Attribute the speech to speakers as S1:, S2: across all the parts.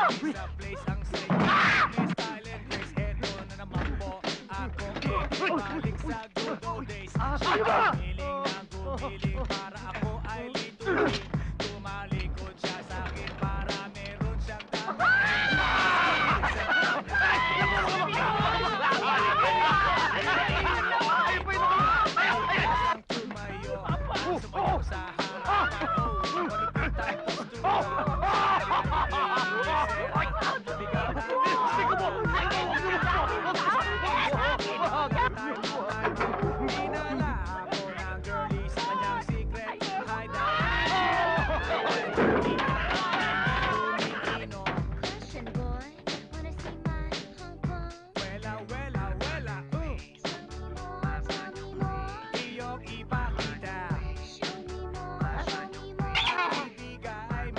S1: Sa place ang sayo May style and grace Heto na naman po Ako balik sa good old days Gumiling na gumiling Para ako ay lituin Tumalikod siya sa'kin Para meron siyang Sumayo sa harapan Malupit ang postura Dinala ako ng girlie sa kanyang secret
S2: Question boy, wanna see my hum-bum?
S1: Wela, wela, wela
S2: Show me more,
S1: Iyong ipakita
S2: show me more, show me more.
S1: Ibigay mo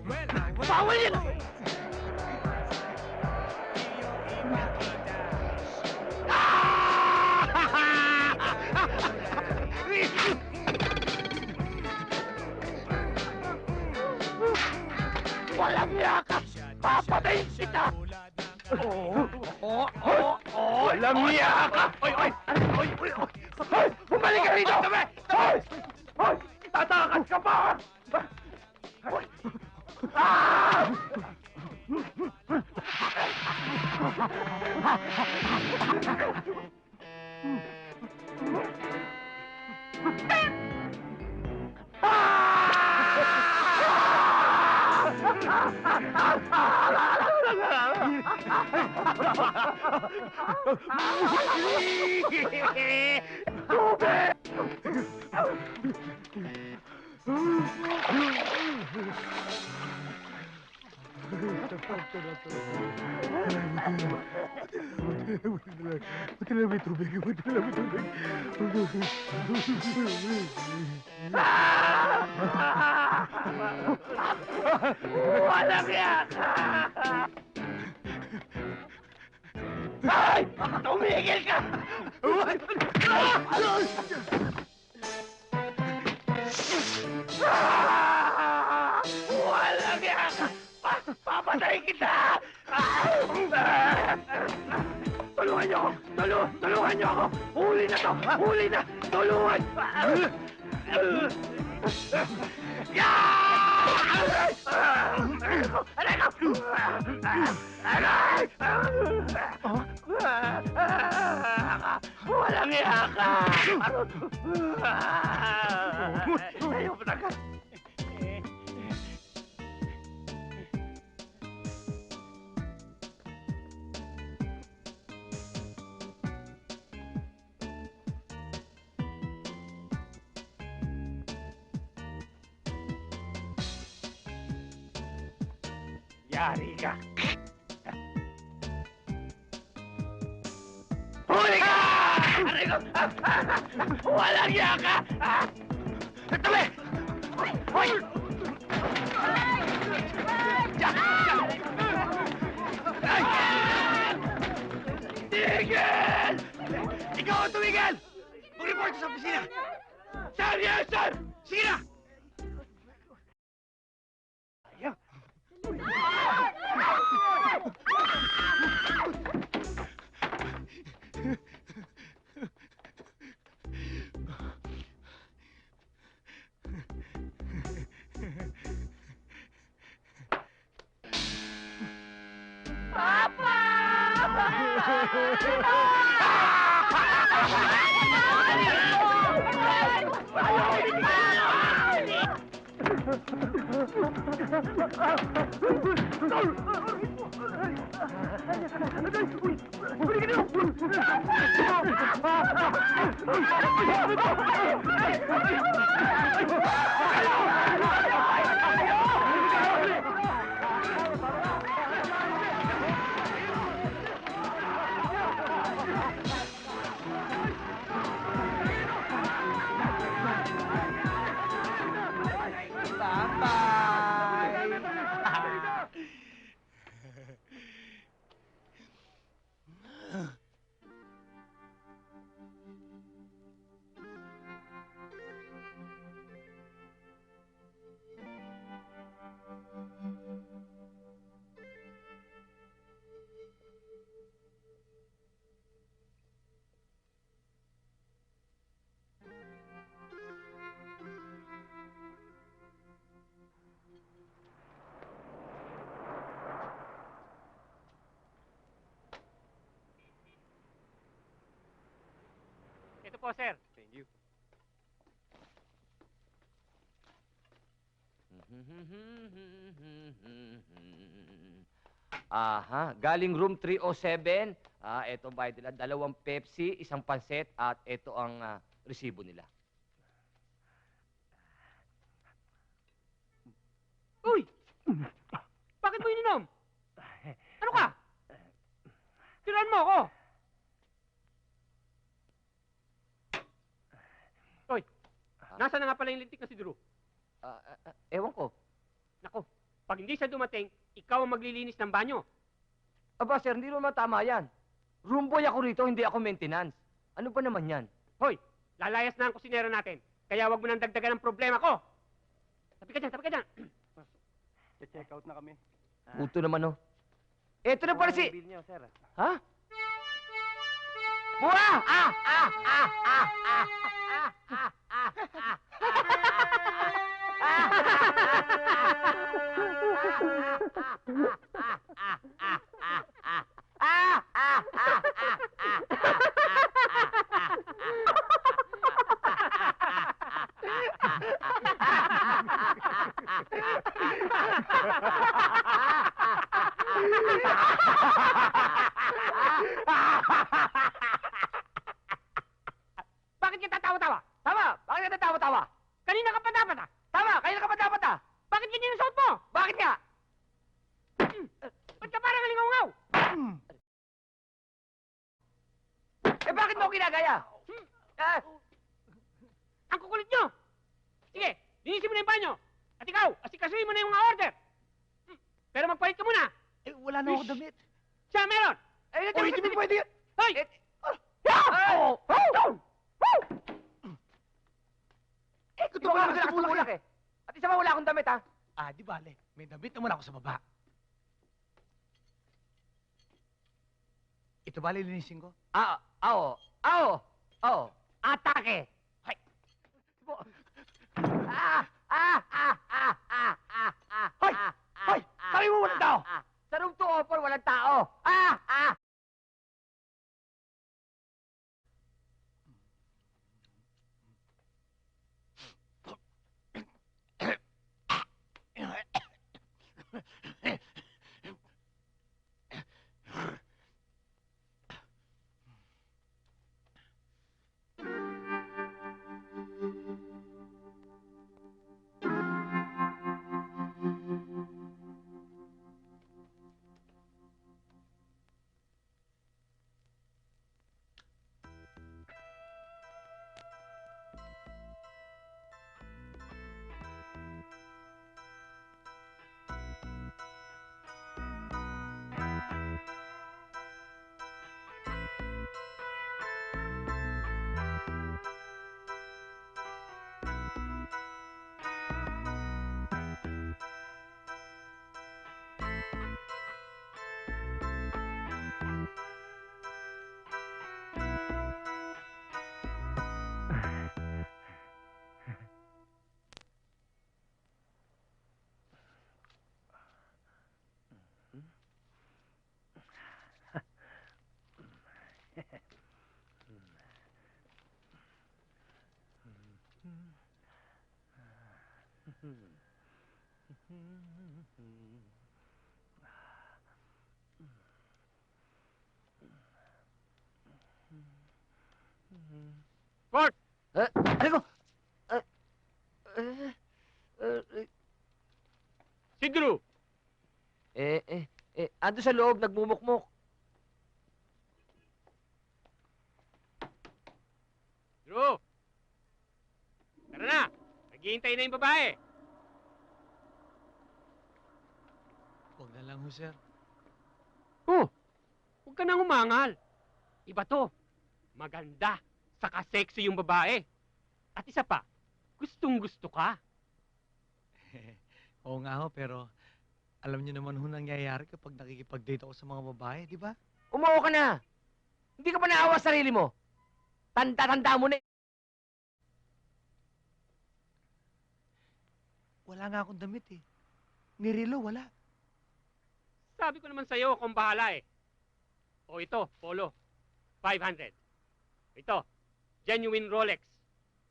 S1: Wela, wela,
S3: Bawal yan!
S1: Iyong ipakita
S3: Walang niya ka! Papatayin kita! Walang niya ka! Oy! Hoy! Bumalik ka rito! Hoy! Hoy! Tatakas ka pa! Hoy! Ah! Walang yan! Ay! Tumigil ka! Walang yan! Papatayin kita! Tulungan niyo ako! Tulungan niyo ako! Huli na to! Huli na! Tulungan! Walang iya ka! Ayaw mo na ka! Yari ka! Huli ka! Aray ko! Walang iya ka! Tabi! Hoy! Tigil! Ikaw ang tumigil! Mag-report sa opisina! Sir! Yes, sir! Sige na!
S4: Ito po, sir.
S5: Thank you.
S6: Aha, galing room 307. Ito bayad nila, 2 Pepsi, 1 pansit, at ito ang resibo nila.
S4: Uy! Bakit mo ininom? Ano ka? Tiran mo ako! Hoy! Nasaan na nga pala yung lintik na si Drew?
S6: Ewan ko.
S4: Nako, pag hindi siya dumating, ikaw ang maglilinis ng banyo.
S6: Aba, sir, hindi naman tama yan. Room boy ako rito, hindi ako maintenance. Ano ba naman yan?
S4: Hoy! Lalayas na ang kusinero natin. Kaya wag mo nang dagdagan ng problema ko. Tabi ka dyan, tabi ka dyan.
S5: Check out na kami.
S6: Puto naman, oh. Eto na pala si...
S5: Bill niyo, sir.
S6: Ha? Buha!
S4: Bakit ka tatawa-tawa?
S6: Tama! Bakit ka natawa-tawa?
S4: Kanina ka pa dapat ah!
S6: Tama! Kaya ka pa dapat
S4: Bakit ganyan ang suot mo?
S6: Bakit nga?
S4: Ba't ka parang alingaw-ngaw?
S6: Eh bakit mo ako ginagaya?
S4: Ang kukulit nyo! Sige, linisin mo na yung banyo. At ikaw, asikasuhin mo na yung mga order. Pero magpalit ka muna.
S3: Eh, wala na ako damit.
S4: Siya meron.
S3: Oh, hindi mo pwede yan.
S4: Hoy!
S6: Kung wala akong lakas tumulak eh. At isa pa wala akong damit, ha?
S3: Di bale. May damit naman ako sa baba. Ito bale linisin ko?
S6: Oo. Atake! Hay!
S3: Hoy! Hoy! Sabi mo walang tao!
S6: Sa room 204, walang tao!
S4: Court!
S6: Ano ko?
S4: Si Drew!
S6: Ando sa loob, nagmumukmuk.
S4: Drew! Tara na! Naghihintay na yung babae.
S3: Huwag na lang ho, sir.
S4: Oh! Huwag ka nang umangal. Iba to. Maganda. Saka sexy yung babae. At isa pa, gustong-gusto ka.
S3: Oo nga ho, pero alam niyo naman ho nangyayari kapag nakikipag-date ako sa mga babae, di ba?
S6: Umuo ka na. Hindi ka pa naawa sa sarili mo. Tanda-tanda mo na.
S3: Wala nga akong damit eh. Nirilo, wala.
S4: Sabi ko naman sa'yo, akong bahala eh. O ito, polo. 500. Ito, Genuine Rolex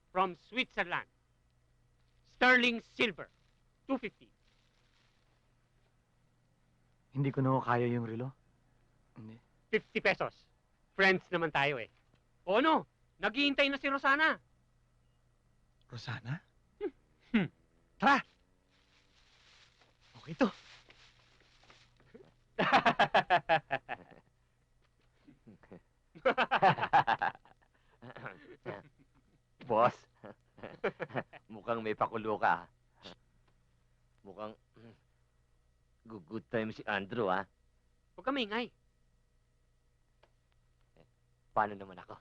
S4: from Switzerland. Sterling silver. 250.
S5: Hindi ko na kaya yung relo. Hindi.
S4: 50 pesos. Friends naman tayo eh. O ano? Naghihintay na si Rosana.
S5: Rosana? Tara! Okay to.
S6: Boss, mukhang may pakulo ka. Mukhang good time si Andrew, ha?
S4: Huwag ka maingay.
S6: Paano naman ako?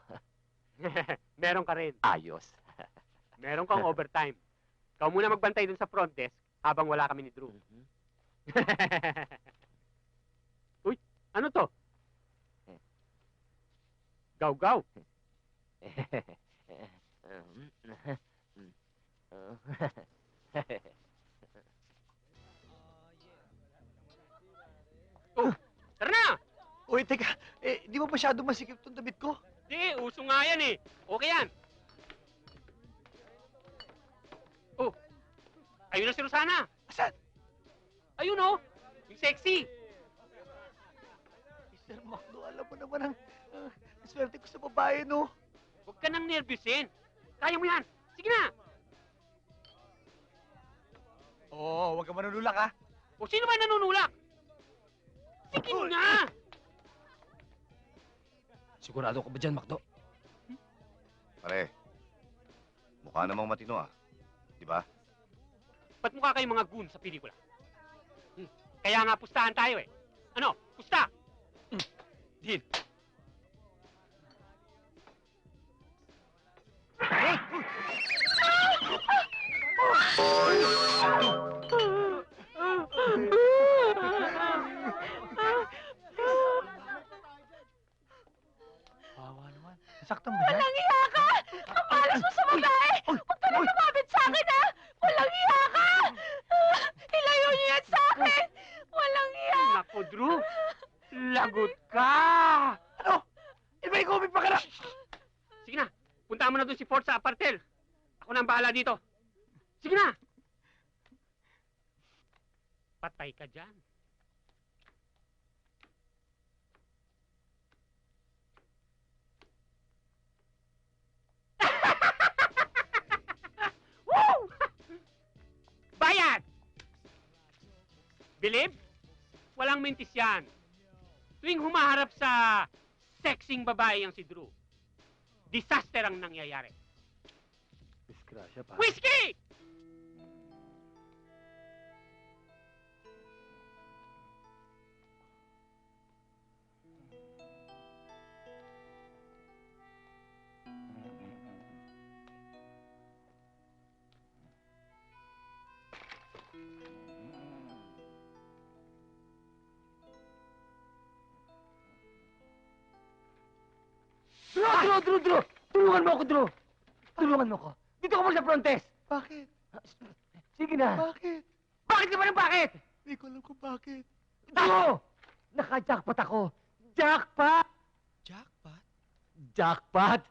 S4: Meron ka rin.
S6: Ayos.
S4: Meron kang overtime. Ikaw muna magbantay dun sa front desk habang wala kami ni Drew. Uy, ano to? Gaw-gaw. Oh, tara na!
S3: Uy, teka. Di ba masyado masikip tong damit ko?
S4: Di, uso nga yan eh. Okay yan. Oh, ayun na si Rosana.
S3: Asan?
S4: Ayun oh, yung sexy.
S3: Mr. Macdo, alam mo naman ang swerte ko sa babae, no?
S4: Huwag ka nang nervyusin. Kaya mo yan. Sige na.
S3: Oo, huwag ka manunulak, ha?
S4: O sino ba nanunulak? Sige
S3: Uy!
S4: na.
S5: Sigurado ka ba dyan, Macdo?
S7: Pare, mukha namang matino ah. Di ba?
S4: Ba't mukha kayong mga goon sa pelikula? Kaya nga pustahan tayo eh. Ano? Pusta!
S5: Deal.
S3: Wawa naman. Nasaktan mo yan?
S8: Walang iya ka! Kapalas mo sa babae! Huwag ka na lumapit sa akin, ha! Walang iya ka! Ilayo niyo yan sa akin! Walang iya!
S4: Naku, Drew! Lagot ka!
S3: Ano? Iba ikaw, pa ka na!
S4: Sige na, punta mo na doon si Ford sa apartel. Ako na ang bahala dito. Sige na! Patay ka dyan. Woo! Bayad! Believe? Walang mintis yan. Tuwing humaharap sa sexing babae yang si Drew, disaster ang nangyayari.
S5: Disgrasya pa.
S4: Whiskey!
S6: Drew! Tulungan mo ako, Drew! Tulungan mo ako. Dito ka muna sa front desk.
S3: Bakit?
S6: Sige na.
S3: Bakit?
S6: Bakit ka ba ng bakit?
S3: Hindi ko alam kung bakit.
S6: Drew! Naka-jackpot ako. Jackpot!
S3: Jackpot?
S6: Jackpot!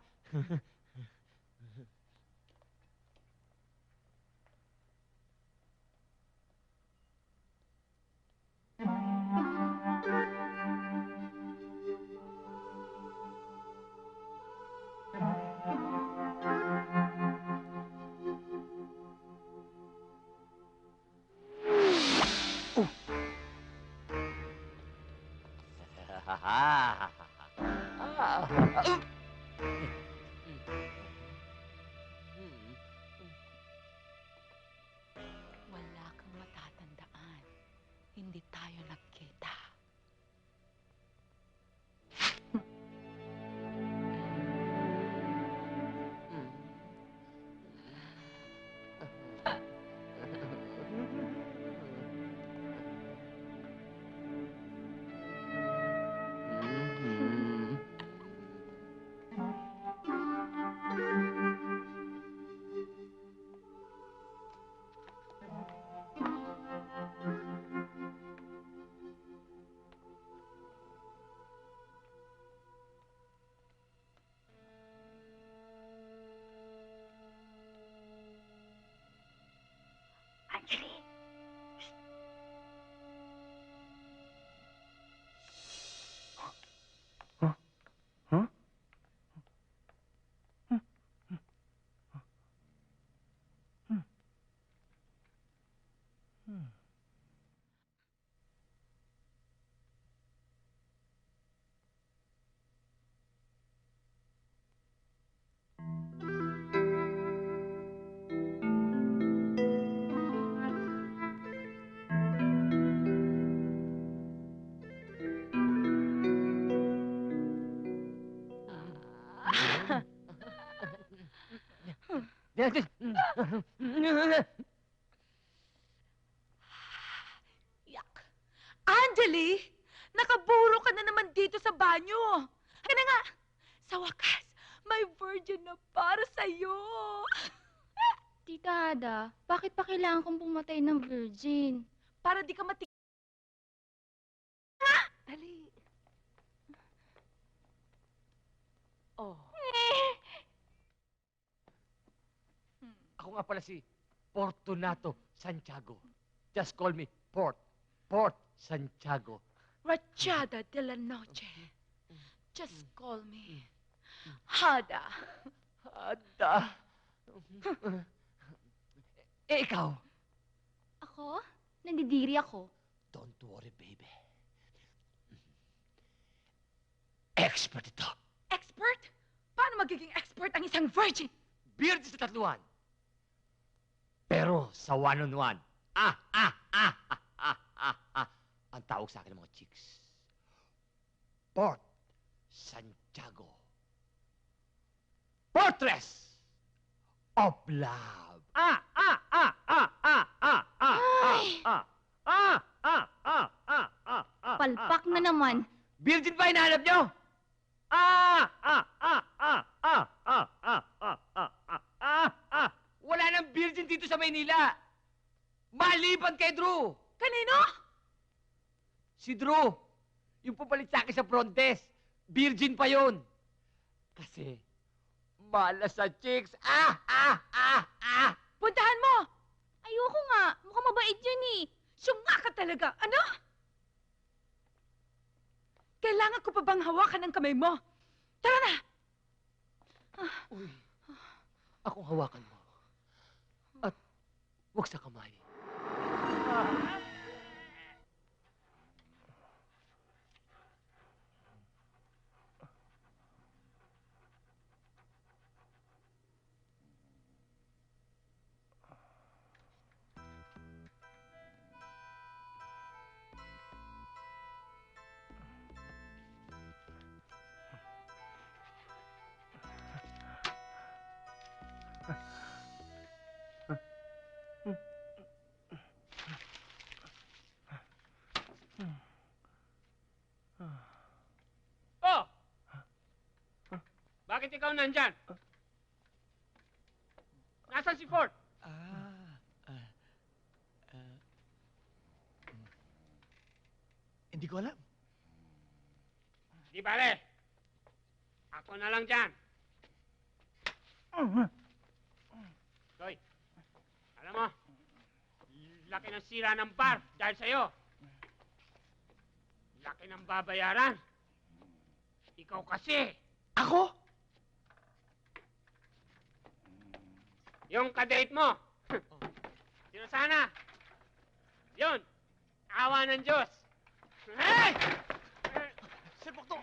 S8: Wala kang matatandaan. Hindi tayo nagkita. Yak. Angeli, nakaburo ka na naman dito sa banyo. Kaya nga, sa wakas, may virgin na para sa'yo.
S2: Tita Ada, bakit pa kailangan kong pumatay ng virgin?
S8: Para di ka mati... Dali. Oh.
S6: Ako nga pala si Fortunato Santiago. Just call me Port Santiago.
S8: Rachada de la Noche. Just call me Hada.
S6: Ada. Ikaw?
S2: Ako? Nandidiri ako.
S6: Don't worry, baby. Expert ito.
S8: Expert? Paano magiging expert ang isang virgin?
S6: Virgin sa tatluhan. Pero sa one-on-one. Ang tawag sa akin ng mga chicks. Port Santiago. Fortress of Love.
S2: Palpak na naman.
S6: Virgin ba hinahanap nyo? Wala nang virgin dito sa Maynila. Maliban kay Drew.
S8: Kanino?
S6: Si Drew. Yung pupalit sa akin sa front desk. Virgin pa yon. Kasi, malas sa chicks.
S8: Puntahan mo!
S2: Ayoko nga. Mukhang mabait yun eh.
S8: Syunga ka talaga. Ano? Kailangan ko pa bang hawakan ang kamay mo? Tara na!
S6: Uy, akong hawakan mo. At wag sa kamay.
S4: Oh! Bakit ikaw nandyan? Nasaan si Fort?
S3: Hindi ko alam.
S4: Di bale. Ako na lang dyan. Hoy, alam mo, laki ng sira ng bar dahil sa'yo. Laki ng babayaran. Ikaw kasi.
S3: Ako?
S4: Yung kadate mo. Sino sana? Yun. Awa ng Diyos. Hey!
S3: Sir Pokto!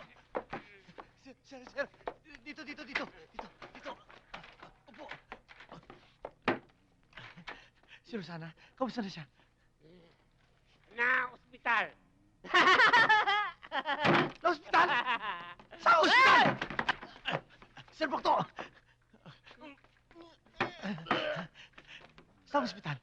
S3: Sir! Dito! Upo! Si Rosana, kamusta na siya?
S4: Na ospital.
S3: Sa ospital? Sa ospital! Sir Pokto! Sa ospital?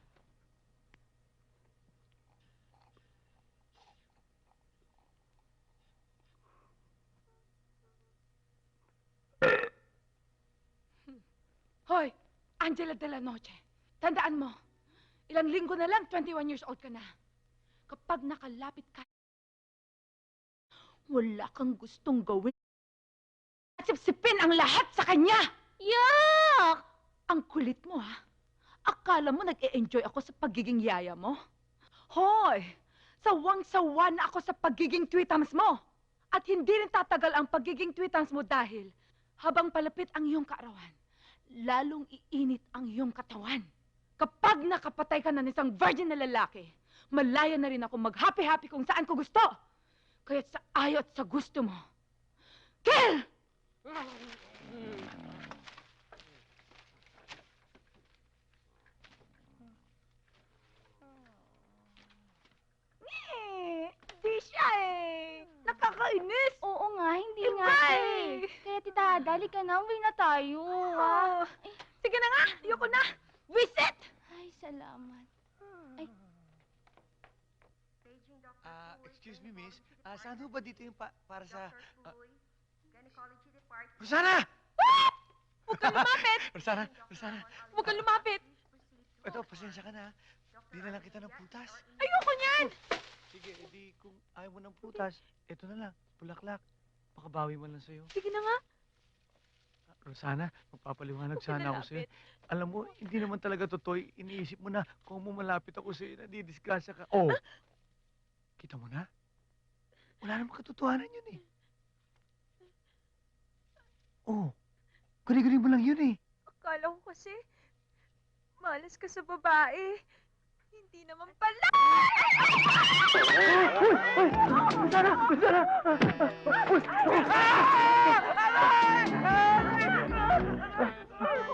S8: Hoy, Angela de la Noche. Tandaan mo, ilang linggo na lang, 21 years old ka na. Kapag nakalapit ka, wala kang gustong gawin. At sipsipin ang lahat sa kanya.
S2: Yak!
S8: Ang kulit mo, ha? Akala mo nag-e-enjoy ako sa pagiging yaya mo? Hoy, sawang-sawa na ako sa pagiging tweetams mo. At hindi rin tatagal ang pagiging tweetams mo dahil habang palapit ang iyong kaarawan, lalong iinit ang iyong katawan. Kapag nakapatay ka na ng isang virgin na lalaki, malaya na rin ako mag-happy-happy kung saan ko gusto. Kaya't sa ayaw at sa gusto mo, kill! Di siya eh. Nakakainis.
S2: Oo nga, hindi
S8: Iba
S2: nga
S8: eh.
S2: Kaya tita, dali ka na, uwi na tayo.
S8: Sige na nga. Ayoko ko na! Visit!
S2: Ay, salamat. Ay,
S3: Excuse me, miss. Saan ho ba dito yung para sa... Rosana!
S8: Huwag kang lumapit!
S3: Rosana! Rosana!
S8: Huwag kang lumapit!
S3: Ito, pasensya ka na. Di na lang kita ng prutas.
S8: Ayoko niyan!
S3: Sige, edi kung ayaw mo ng prutas, ito na lang, bulaklak. Makabawi man lang sa'yo.
S8: Sige na nga.
S5: Rosana, magpapaliwanag
S8: Huwag ka
S5: sana ako sa'yo.
S8: nalapit.
S5: Alam mo, hindi naman talaga totoo. Iniisip mo na kung malapit ako sa'yo, nadidisgrasya ka. Oh! Kita mo na? Wala namang katotohanan yun eh. Oh, guni-guni mo lang yun eh.
S8: Akala ko kasi, malas ka sa babae. Hindi naman pala!
S5: Rosana! Rosana!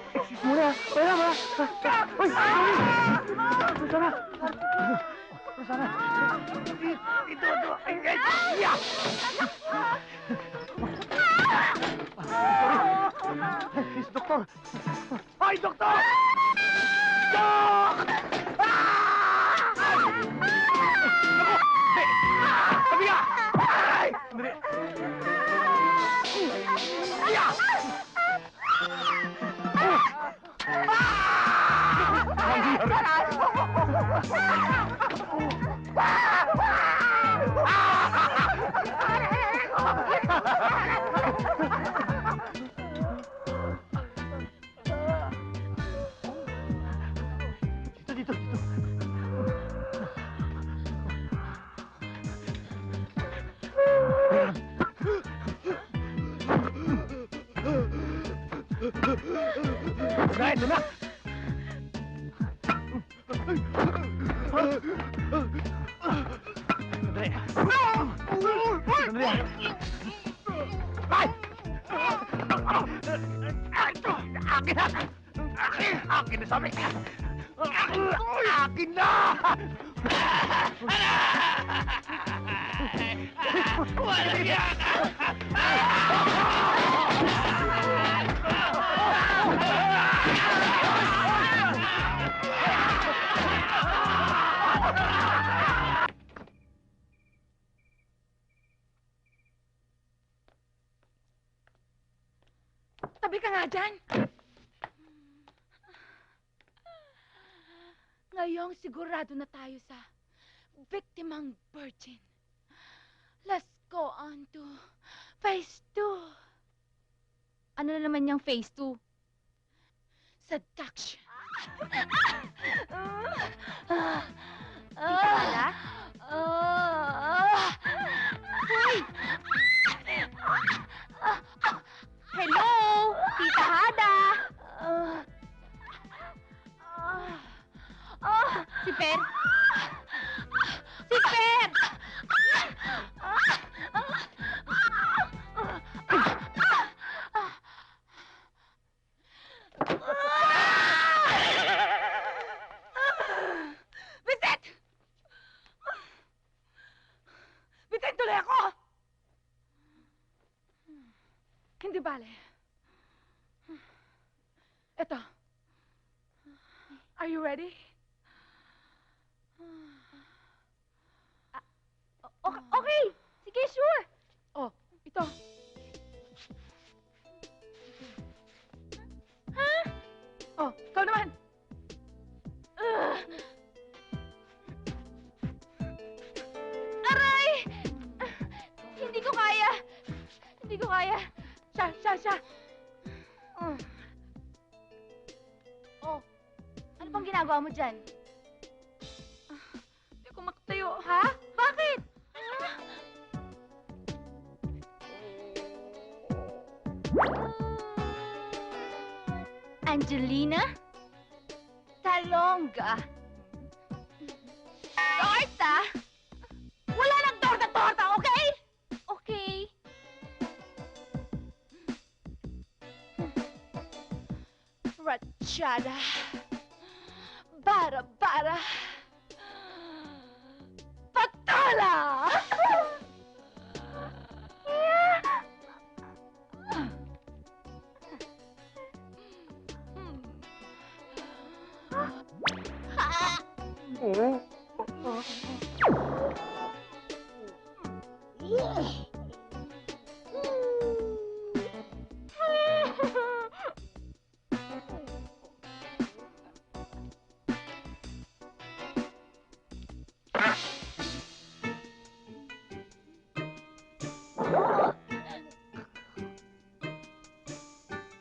S5: Excuse mo na! Wala ba? Uy! Rosana! Rosana! Ito! Yeah! It's doktor! Ay, doktor! Dok! Sabi ka! Ay! Sandali! Yeah! Dito! Ito na! Sandali! Sandali! Ay! Ito! Akin na! Akin na sabi! Akin na! Wala yan!
S8: Tabi ka nga dyan! Ngayong sigurado na tayo sa biktimang virgin. Let's go on to phase 2.
S2: ano na naman yung phase 2?
S8: Seduction.
S2: Tita Hala? Hello? Tita Hada? Si Per? Si Per!
S8: Visit! Bitin tuloy ako! Hindi bale. Eto. Are you ready?
S2: Okay! Sige, sure!
S8: Oh, ito.
S2: Ha?
S8: Oh, ikaw naman.
S2: Aray! Hindi ko kaya! Hindi ko kaya!
S8: Siya.
S2: Oh, ano pang ginagawa mo dyan?
S8: Hindi ako makatayo.
S2: Ha? Bakit? Angelina? Talonga? Torta? Wala lang torta, okay? Okay. Ratchada. Bara. Patola!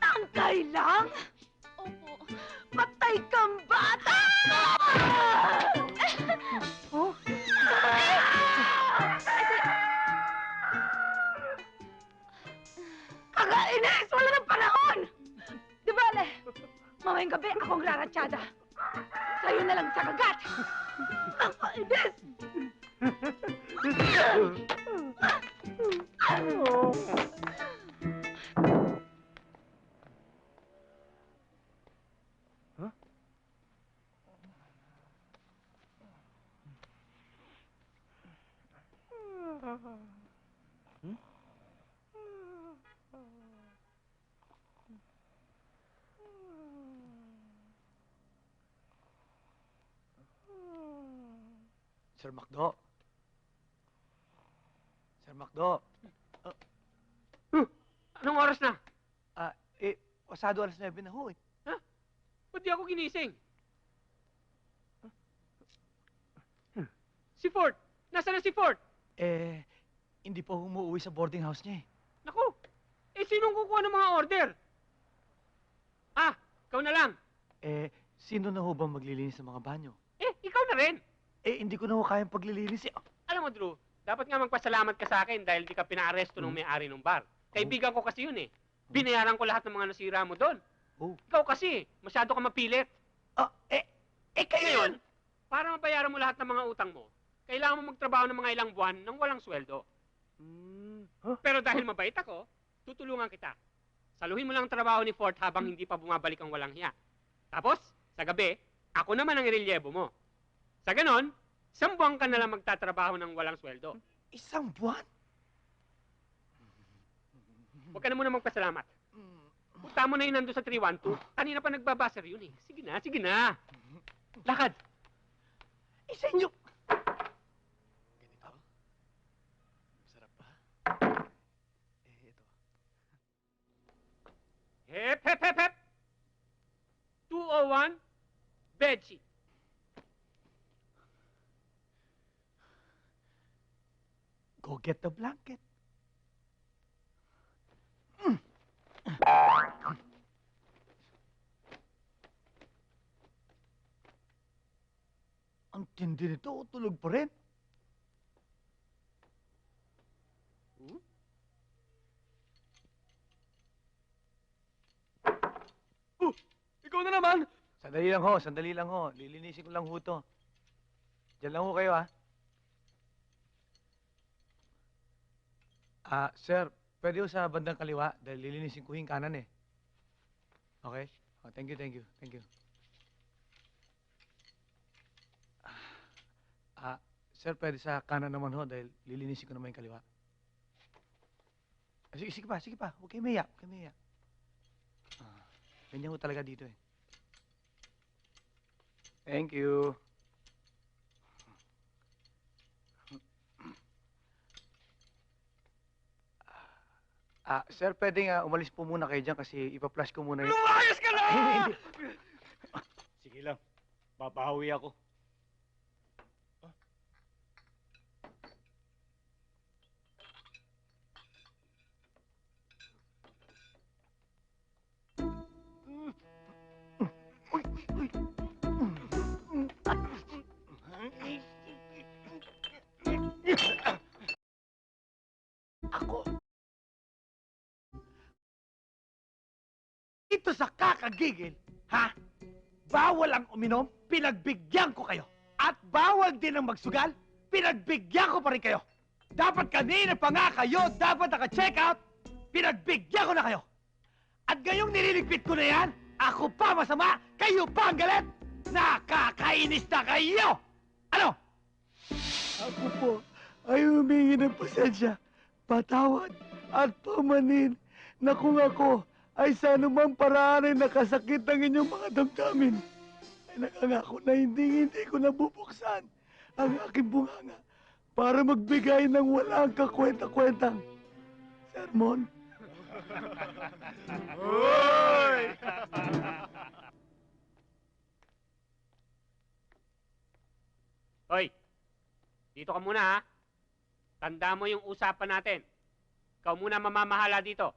S8: Tangkay lang?
S2: Opo.
S8: Patay kang bata! Oh? Kakainis! Wala ng panahon! Di bale, mamayang gabi akong raratsyada. Sa'yo na lang sa kagat! Kakainis!
S5: Sir Macdo. Sir Macdo.
S4: Anong oras na?
S5: Pasado alas 9 na ho eh.
S4: Ba't di ako ginising? Si Ford! Nasaan na si Ford?
S5: Hindi pa umuwi sa boarding house niya eh.
S4: Naku! Sinong kukuha ng mga order? Ikaw na lang.
S5: Sino na ho ba maglilinis ng mga banyo?
S4: Ikaw na rin.
S5: Hindi ko na ho kayang paglilinis eh.
S4: Alam mo, Drew, dapat nga magpasalamat ka sa akin dahil di ka pinaaresto ng may-ari ng bar. Kaibigan ko kasi yun eh. Binayaran ko lahat ng mga nasira mo doon. Ikaw kasi, masyado ka mapilit. Ngayon, para mabayaran mo lahat ng mga utang mo, kailangan mo magtrabaho ng mga ilang buwan nang walang sweldo. Pero dahil mabait ako, tutulungan kita. Saluhin mo lang ang trabaho ni Ford habang hindi pa bumabalik ang walang hiya. Tapos, sa gabi, ako naman ang irelyebo mo. Sa ganon, 1 buwan ka na lang magtatrabaho ng walang sweldo.
S5: 1 buwan?
S4: Huwag ka na muna magpasalamat. Punta mo na yun nandun sa 312. Kanina pa nagbabasar yun eh. Sige na, sige na. Lakad.
S5: Sa inyo! Ganito? Masarap pa? Ito.
S4: Hep, hep, hep, hep. 201, bedsheet.
S5: Go get the blanket. Ang tindi nito, tulog pa rin.
S3: Ikaw na naman!
S5: Sandali lang ho. Lilinisin ko lang ho to. Diyan lang ho kayo, ha? Sir, pwede ho sa bandang kaliwa dahil lilinisin ko yung kanan eh. Okay? Thank you. Sir, pwede sa kanan naman ho dahil lilinisin ko naman yung kaliwa. Sige pa. Huwag kayo maya. Ganyan ho talaga dito eh. Thank you. Sir, pwedeng umalis po muna kayo dyan kasi ipa-flash ko muna yung...
S3: Lumayas ka na!
S5: Hindi.
S3: Sige lang. Papahawi ako.
S5: Ako. Ito sa kakagigil, ha? Bawal ang uminom, pinagbigyan ko kayo. At bawal din ang magsugal, pinagbigyan ko pa rin kayo. Dapat kanina pa nga kayo, dapat naka-check out, pinagbigyan ko na kayo. At ngayong nililigpit ko na yan, ako pa masama, kayo pa ang galit. Nakakainis na kayo! Ano? Ako po ay humingi ng pasensya, patawad at pamanin na kung ako ay sa anumang paraan ay nakasakit ng inyong mga damdamin, ay nakangako na hindi ko nabubuksan ang aking bunganga para magbigay ng walang kakwenta-kwentang sermon.
S3: Hoy!
S4: Hoy, dito ka muna ha. Tanda mo yung usapan natin. Ikaw muna mamamahala dito.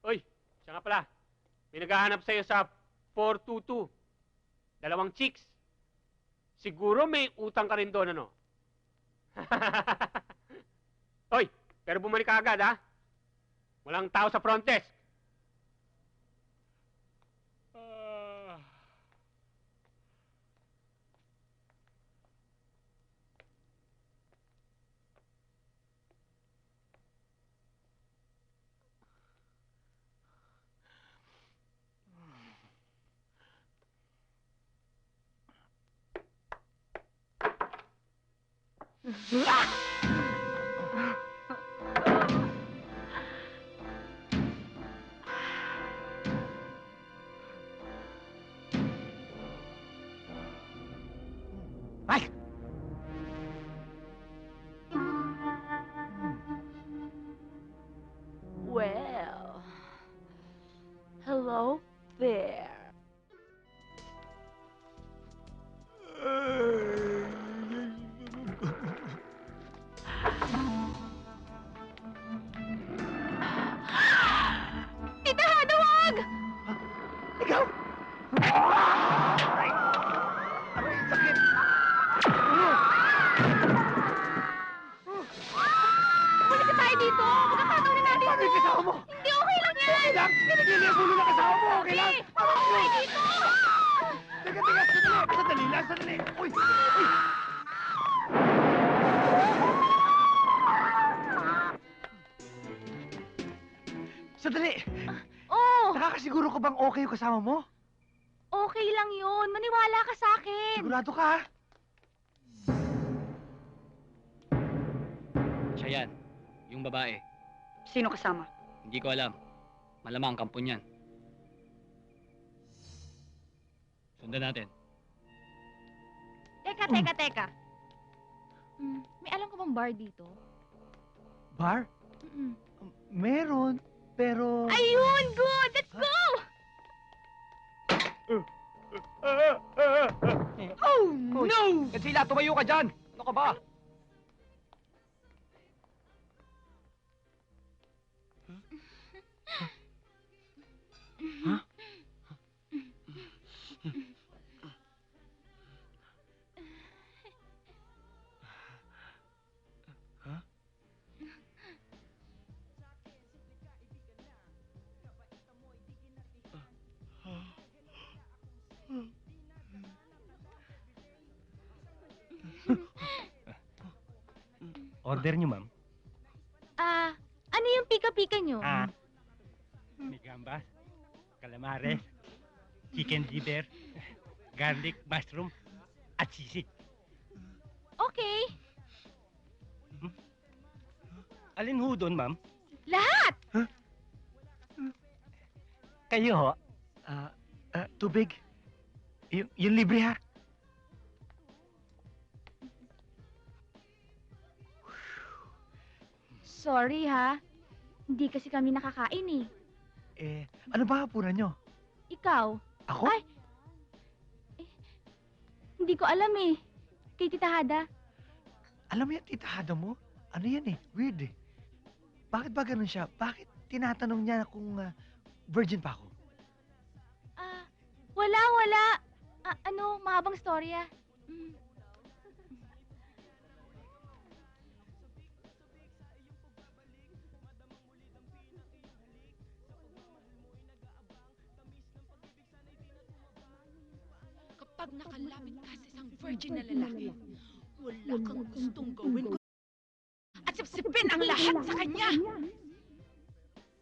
S4: Hoy, siya nga pala. May naghahanap sa'yo sa 422. 2 chicks. Siguro may utang ka rin doon, ano? Hoy, pero bumalik ka agad, ha? Walang tao sa front desk.
S5: Ay!
S8: Well, hello there. Tita Hana, wag!
S5: Ikaw! Aray! Aray, sakit!
S8: Bumalik ka tayo dito! Magkakagaw na natin
S5: Paano yung
S8: ito!
S5: kasama mo?
S8: Hindi, okay lang yan!
S5: Okay lang! Kinagili ang ulo ng kasama mo! Okay lang!
S8: Bumalik ka tayo dito!
S5: Teka, sandali! Sandali lang, sandali! Uy! Uy! Sandali!
S8: Oh,
S5: Nakakasiguro ka bang okay yung kasama mo?
S8: okay lang yun. Maniwala ka sa akin.
S5: Sigurado ka, ha?
S9: Siya yan. Yung babae.
S8: Sino kasama?
S9: Hindi ko alam. Malamang kampo niyan. Sundan natin.
S2: Teka. May alam ka bang bar dito?
S5: Bar?
S2: Mm-mm.
S5: Meron, pero...
S2: Ayun! Good! Let's go!
S6: Oh, no! Godzilla, tumayo ka dyan! Ano ka ba?
S3: Order niyo, ma'am.
S2: Ano yung pika-pika nyo?
S3: May gambas, calamares, chicken liver, garlic, mushroom, at sisig.
S2: Okay.
S3: Alin ho doon, ma'am?
S2: Lahat!
S3: Kayo ho?
S5: Tubig. Yung libre, ha?
S2: Sorry ha. Hindi kasi kami nakakain eh.
S5: Ano ba hapunan nyo?
S2: Ikaw?
S5: Ako?
S2: Ay! Hindi ko alam eh. Kay Tita Hada.
S5: Alam mo yan, tita Hada mo? Ano yan eh? Weird eh. Bakit ba ganun siya? Bakit tinatanong niya kung virgin pa ako?
S2: Wala. Mahabang storya.
S8: Kapag nakalapit ka sa isang virgin na lalaki, wala kang gustong gawin at sipsipin ang lahat sa kanya.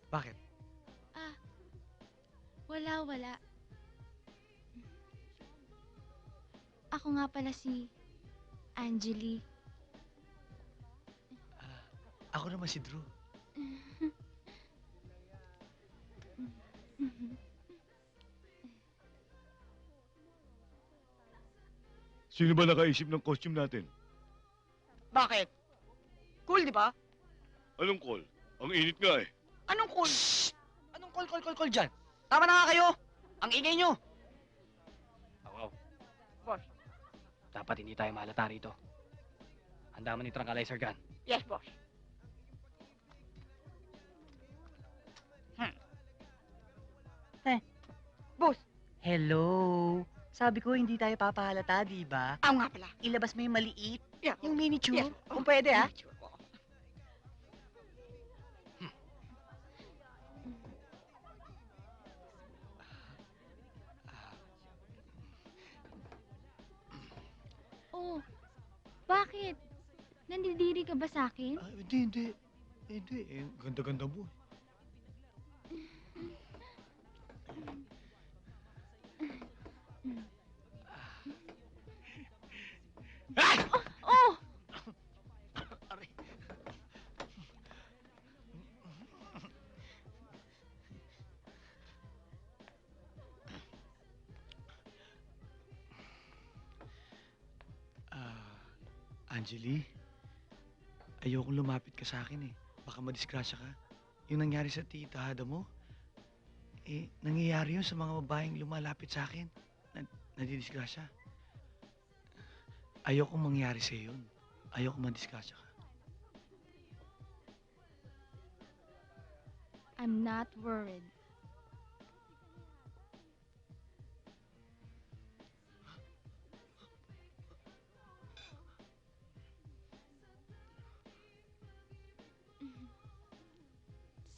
S5: Bakit?
S2: Wala. Ako nga pala si Angeli.
S5: Ako naman si Drew.
S3: Sino ba nakaisip ng costume natin?
S10: Bakit? Cool, di ba?
S3: Anong call? Ang init nga eh.
S10: Anong cool? Anong call dyan? Tama na nga kayo! Ang ingay nyo!
S9: Wow.
S10: Boss.
S9: Dapat hindi tayo mahalata rito. Handa mo ni tranquilizer gun.
S10: Yes, boss. Boss.
S11: Hello. Sabi ko hindi tayo papahalata, di ba?
S10: Ako nga pala.
S11: Ilabas mo yung maliit,
S10: Yeah.
S11: yung miniature.
S10: Yes.
S11: Kung pwede, ha?
S2: Oh, bakit? Nandidiri ka ba sa akin?
S5: Hindi. Hindi, ganda-ganda mo.
S2: Oh!
S5: Anjali, ayokong lumapit ka sa akin eh. Baka madisgrasya ka. Yung nangyari sa tita Hada mo, nangyayari yun sa mga babaeng lumalapit sa akin. Nadidisgrasya. Ayokong mangyari sa'yo yun. Ayokong madisgrasya ka.
S2: I'm not worried.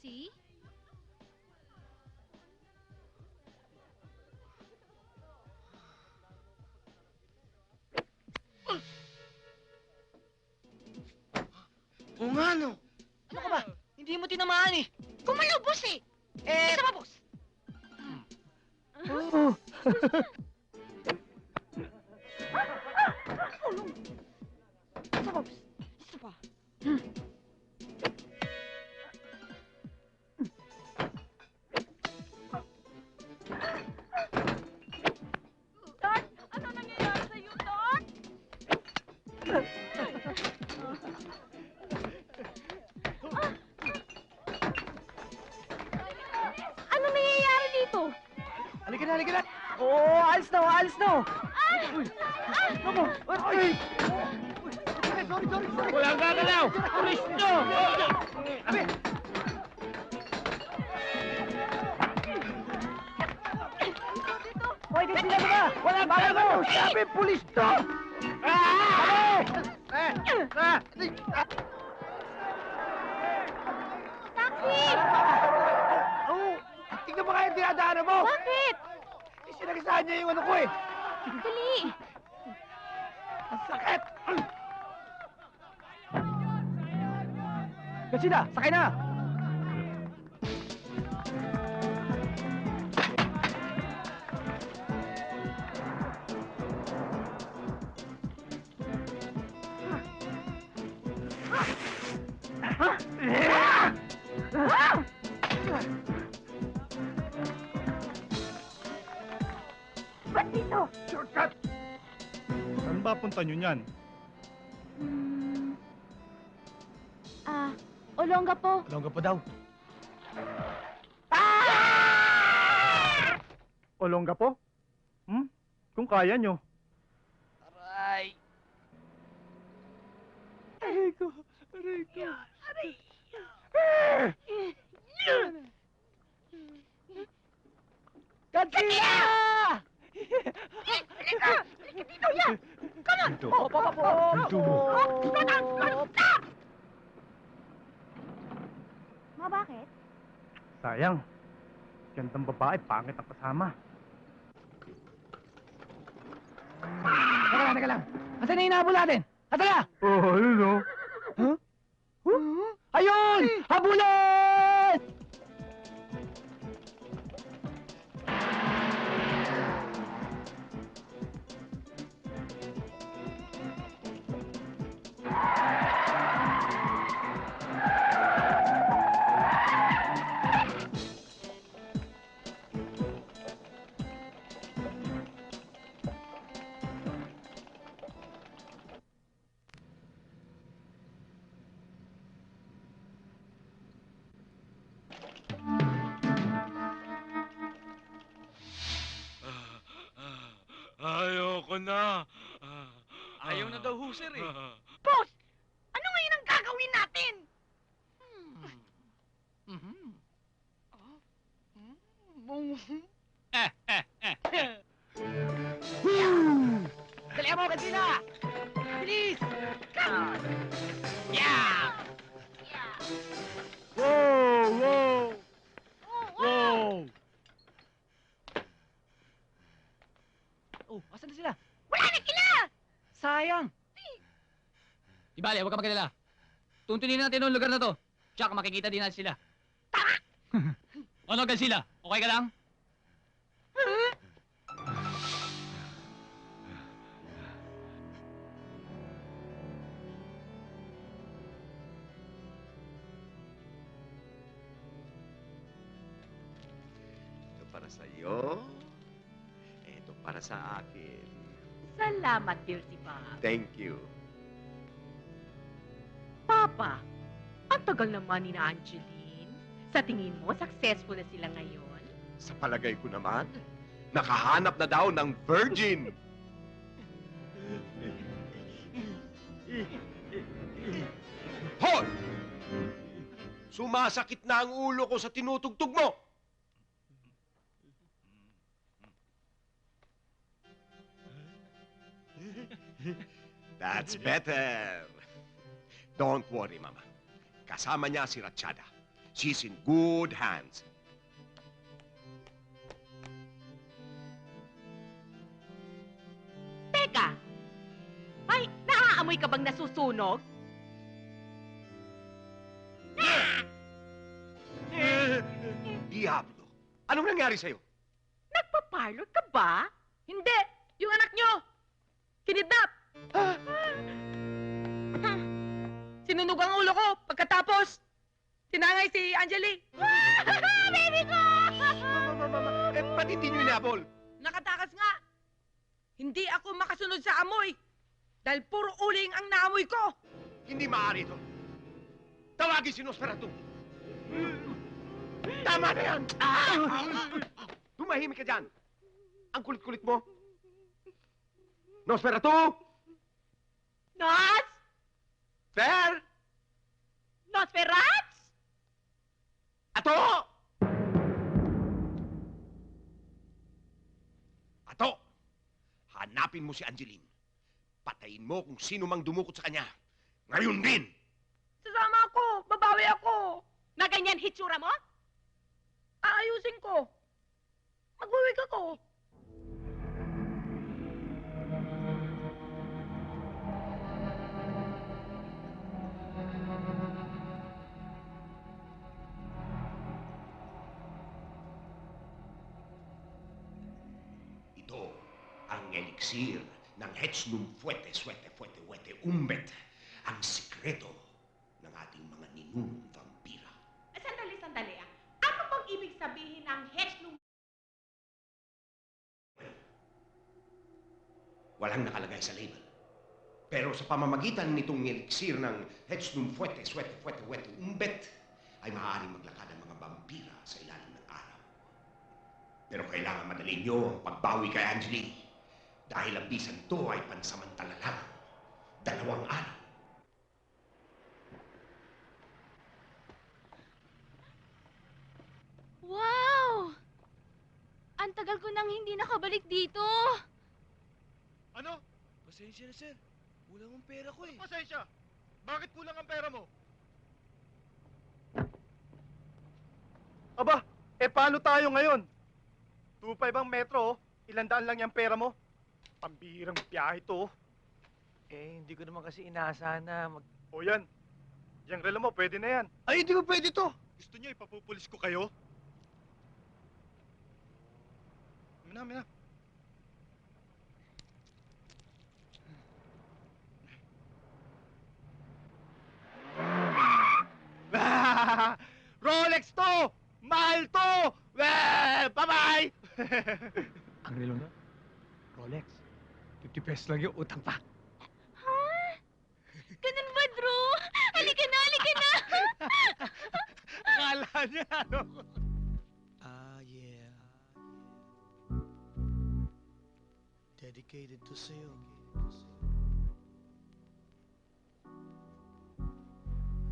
S2: See?
S11: Oo nga, no. Ano ka ba? Hindi mo tinamaan eh.
S10: Gumalaw, boss eh!
S11: Eh,
S10: Isa pa, boss! Isa pa, boss. Isa pa.
S8: Dad, ano nangyayari sa'yo, Dad?
S2: Ano nangyayari dito?
S5: Halika na!
S11: Oo, alis na.
S5: Sorry!
S6: Walang gagalaw! Pulis nyo!
S11: Pwede sila ba? Wala ba mo?
S5: Sabi, pulis to!
S2: Taxi!
S5: Oo! Tingnan mo kaya yung dinadaanan mo!
S2: Bakit?
S5: Sinagasaan niya yung ano ko eh!
S2: Dali!
S5: Ang sakit!
S11: Gatsida, sakay na!
S5: Shortcut! Saan ba punta nyo niyan?
S2: Olongga po.
S5: Olongga pa daw. Olongga po? Kung kaya nyo.
S11: Aray!
S5: Aray ko!
S11: Gatsida!
S10: Dito yan! Come on!
S5: Dito.
S11: Dito mo.
S2: Ma, bakit?
S5: Sayang. Gandang babae, pangit ang kasama.
S11: Teka lang. Asan na hinahabol natin? Asan na?
S5: Ayun o.
S11: Ayun! Habulin!
S3: na.
S9: Ayaw na daw ho, sir eh.
S8: Boss, ano ngayon ang gagawin natin? Dali mo, Kansila! Bilis! Yeah!
S3: Wow! Wow! Wow!
S6: Oh, asan na sila?
S8: Wala na sila!
S6: Sayang!
S9: Di bale, huwag ka magkalala. Tuntunin natin ang lugar na to. Tsaka makikita din natin sila. Tama! Ano, Godzilla? Okay ka lang?
S12: Ito para sa iyo. Ito para sa akin.
S8: Salamat, Dirty Bob.
S12: Thank you.
S13: Papa, ang tagal naman ni na Angeline. Sa tingin mo, successful na sila ngayon?
S12: Sa palagay ko naman, nakahanap na daw ng virgin. Hoy! Sumasakit na ang ulo ko sa tinutugtog mo. That's better. Don't worry, Mama. Kasama niya si Ratchada. She's in good hands.
S13: Teka! Ay, naaamoy ka bang nasusunog?
S12: Diablo! Anong nangyari sa'yo?
S13: Nagpa-parlor ka ba?
S8: Hindi! Yung anak nyo! Kinidnap! Sinunog ang ulo ko pagkatapos tinangay si Angeli. Baby ko!
S12: Mama, ba't hindi niyo inabol?
S8: Nakatakas nga. Hindi ako makasunod sa amoy. Dahil puro uling ang naamoy ko.
S12: Hindi maaari ito. Tawagin si Nosferatu. Tama na yan! Tumahimik ka dyan. Ang kulit-kulit mo. Nosferatu!
S13: Nos?
S12: Fer!
S13: Nosferats?
S12: Ato! Ato! Hanapin mo si Angeline. Patayin mo kung sino mang dumukot sa kanya. Ngayon din!
S8: Sasama ako. Babawi ako.
S13: Na ganyan hitsura mo?
S8: Aayusin ko. Magwiwig ako.
S12: Ito ang eliksir ng Hetznum Fuete, Suete, Fuete, Wete, Umbet. Ang sikreto ng ating mga ninunong vampira.
S13: Sandali. Ano bang ibig sabihin ng Hetznum?
S12: Walang nakalagay sa label. Pero sa pamamagitan nitong eliksir ng Hetznum Fuete, Suete, Fuete, Wete, Umbet, ay maaaring maglakad ang mga vampira sa ilalim ng araw. Pero kailangan madali niyo ang pagbawi kay Angeline. Dahil ang bisan to ay pansamantala lang. 2 araw.
S2: Wow! Ang tagal ko nang hindi nakabalik dito.
S3: Ano? Pasensya na, sir. Kulang ang pera ko eh. Pasensya? Bakit kulang ang pera mo? Aba, paano tayo ngayon? 2.5 ang metro, oh. 100 lang yung pera mo. Pambihirang biyahe to, oh.
S5: Hindi ko naman kasi inaasahan na
S3: O yan. Yung relo mo, pwede na yan.
S5: Ay, hindi ko pwede to.
S3: Gusto niyo ipapupulis ko kayo? Mina. Rolex to! Mahal to! Bye-bye!
S5: Ang relo na? Rolex. 50 pesos lang yung utang pa.
S2: Ha? Ganun ba, Drew? Halika na!
S3: Akala niya, ano?
S11: Yeah.
S14: dedicated to sa'yo.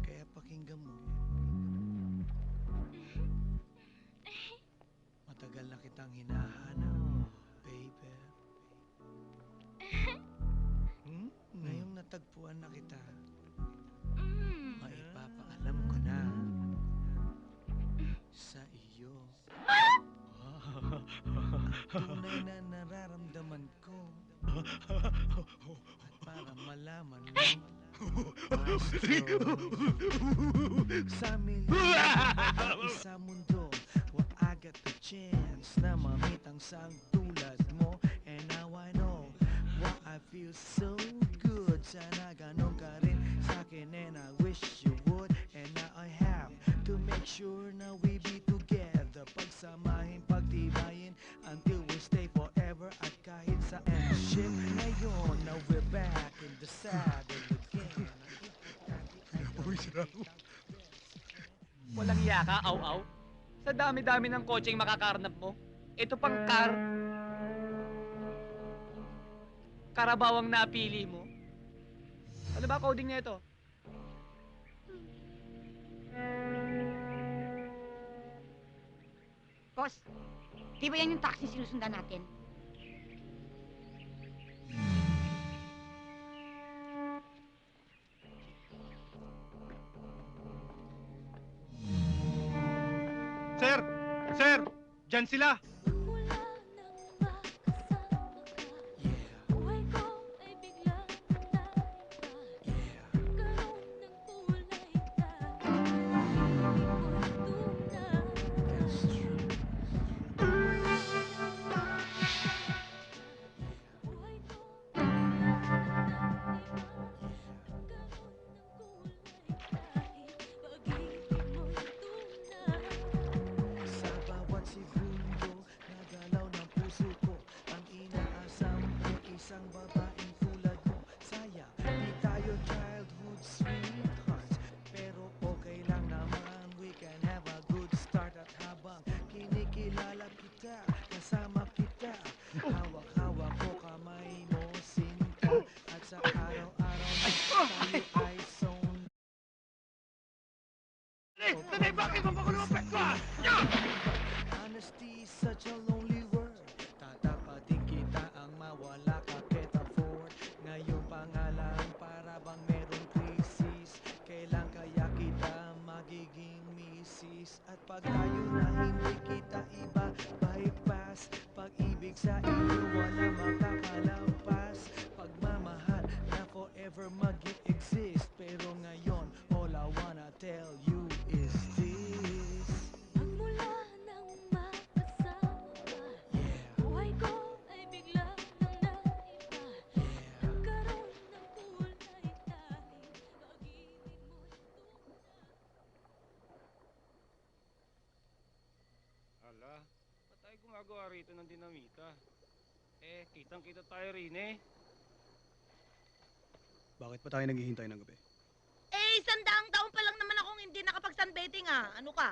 S14: Kaya pakinggan mo. Matagal na kitang hinahanap, baby. Ngayong natagpuan na kita, maipapaalam ko na sa iyo. Tunay na nararamdaman ko. At para malaman mo my story. Sa milyon sa mundo, I got the chance na mamit ang sang tulad mo. And now I know why I feel so good. Sana ganon ka rin sa'kin, and I wish you would. And now I have to make sure na we be together. Pagsamahin, pagtibayin until we stay forever. At kahit sa end ship ngayon, now we're back in the saddle again.
S6: Walang iya ka, aw-aw. Sa dami-dami ng kotseng makakarnap mo, ito pang Karabawang napili mo. Ano ba coding na ito?
S15: Boss, di ba yan yung taxi sinusundan natin?
S3: Sir! Sir! Diyan sila!
S14: Isang babaeng tulad mo. Sayang, di tayo childhood sweethearts, pero okay lang naman, we can have a good start. At habang kinikilala kita, kasama kita, hawak-hawak ko kamay mo, sinta. At sa araw-araw na tayo ay zone.
S5: Tanay, bakit mo pakulo ang pet ko?
S14: Honesty is such a lonely word. Tatapatin kita ang mawala ka can't afford. Ngayon pa nga lang para bang merong krisis. Kailan kaya kita magiging misis? At pag tayo na hindi kita iba bypass, pag-ibig sa iyo wala makakalampas. Pagmamahal na forever mag-i-exist. Pero ngayon all I wanna tell you is this.
S16: Magmula nang makasama ka, buhay ko ay bigla nang naiba. Nagkaroon ng kulay dahil pag-ibig mo'y
S3: Ala, ba't tayo gumagawa rito ng dinamita? Eh, kitang-kita tayo rin eh.
S17: Bakit pa tayo naghihintay ng gabi?
S18: Eh, 100 taon pa lang naman akong hindi nakapag-sunbathing ah. Ano ka?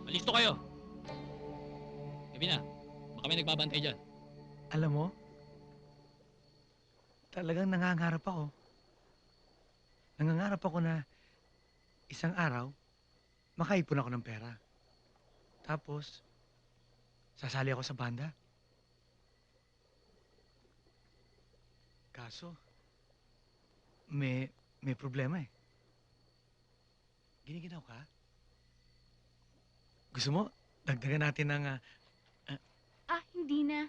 S9: Malisto kayo! Gabi na. Baka may nagbabantay dyan.
S14: Alam mo, talagang nangangarap ako. Nangangarap ako na isang araw, makaipon ako ng pera. Tapos, sasali ako sa banda. Kaso, may problema eh. Giniginaw ka? Gusto mo, dagdagan natin ng...
S2: Hindi na.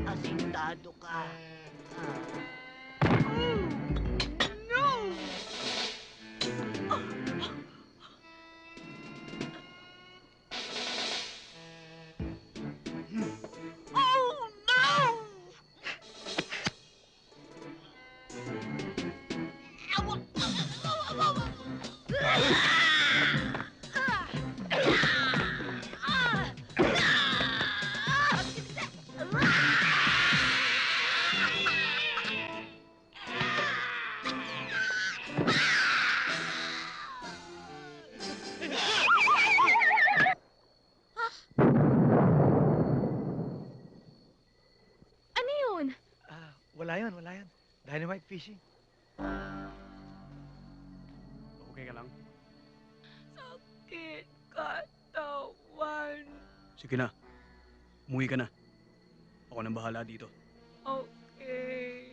S18: Asintado ka.
S16: Oh, no!
S2: Ano yun?
S5: Wala yun, wala yun. Dynamite fishing.
S4: Okay ka lang?
S8: Sakit katawan.
S17: Sige na. Umuwi ka na. Ako nang bahala dito.
S8: Okay.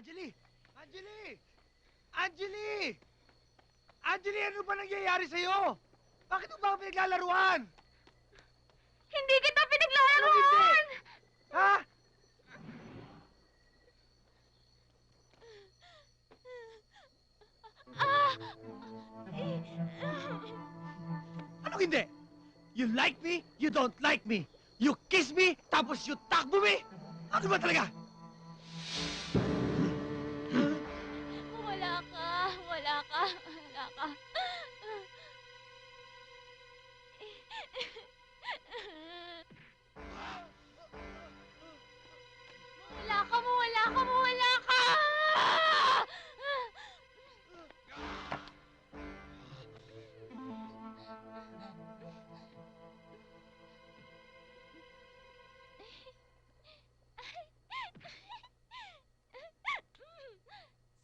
S5: Anjali! Anjali! Anjali! Anjali, ano ba nangyayari sa'yo? Bakit mo ba ako pinaglalaruan?
S2: Hindi kita
S5: Ano
S2: pinaglalaroan!
S5: hindi? Ha? Anong hindi? You like me, you don't like me. You kiss me, tapos you takbo me? Ano ba talaga?
S2: Wala ka, wala ka, wala ka. Wala ka, wala ka, wala ka!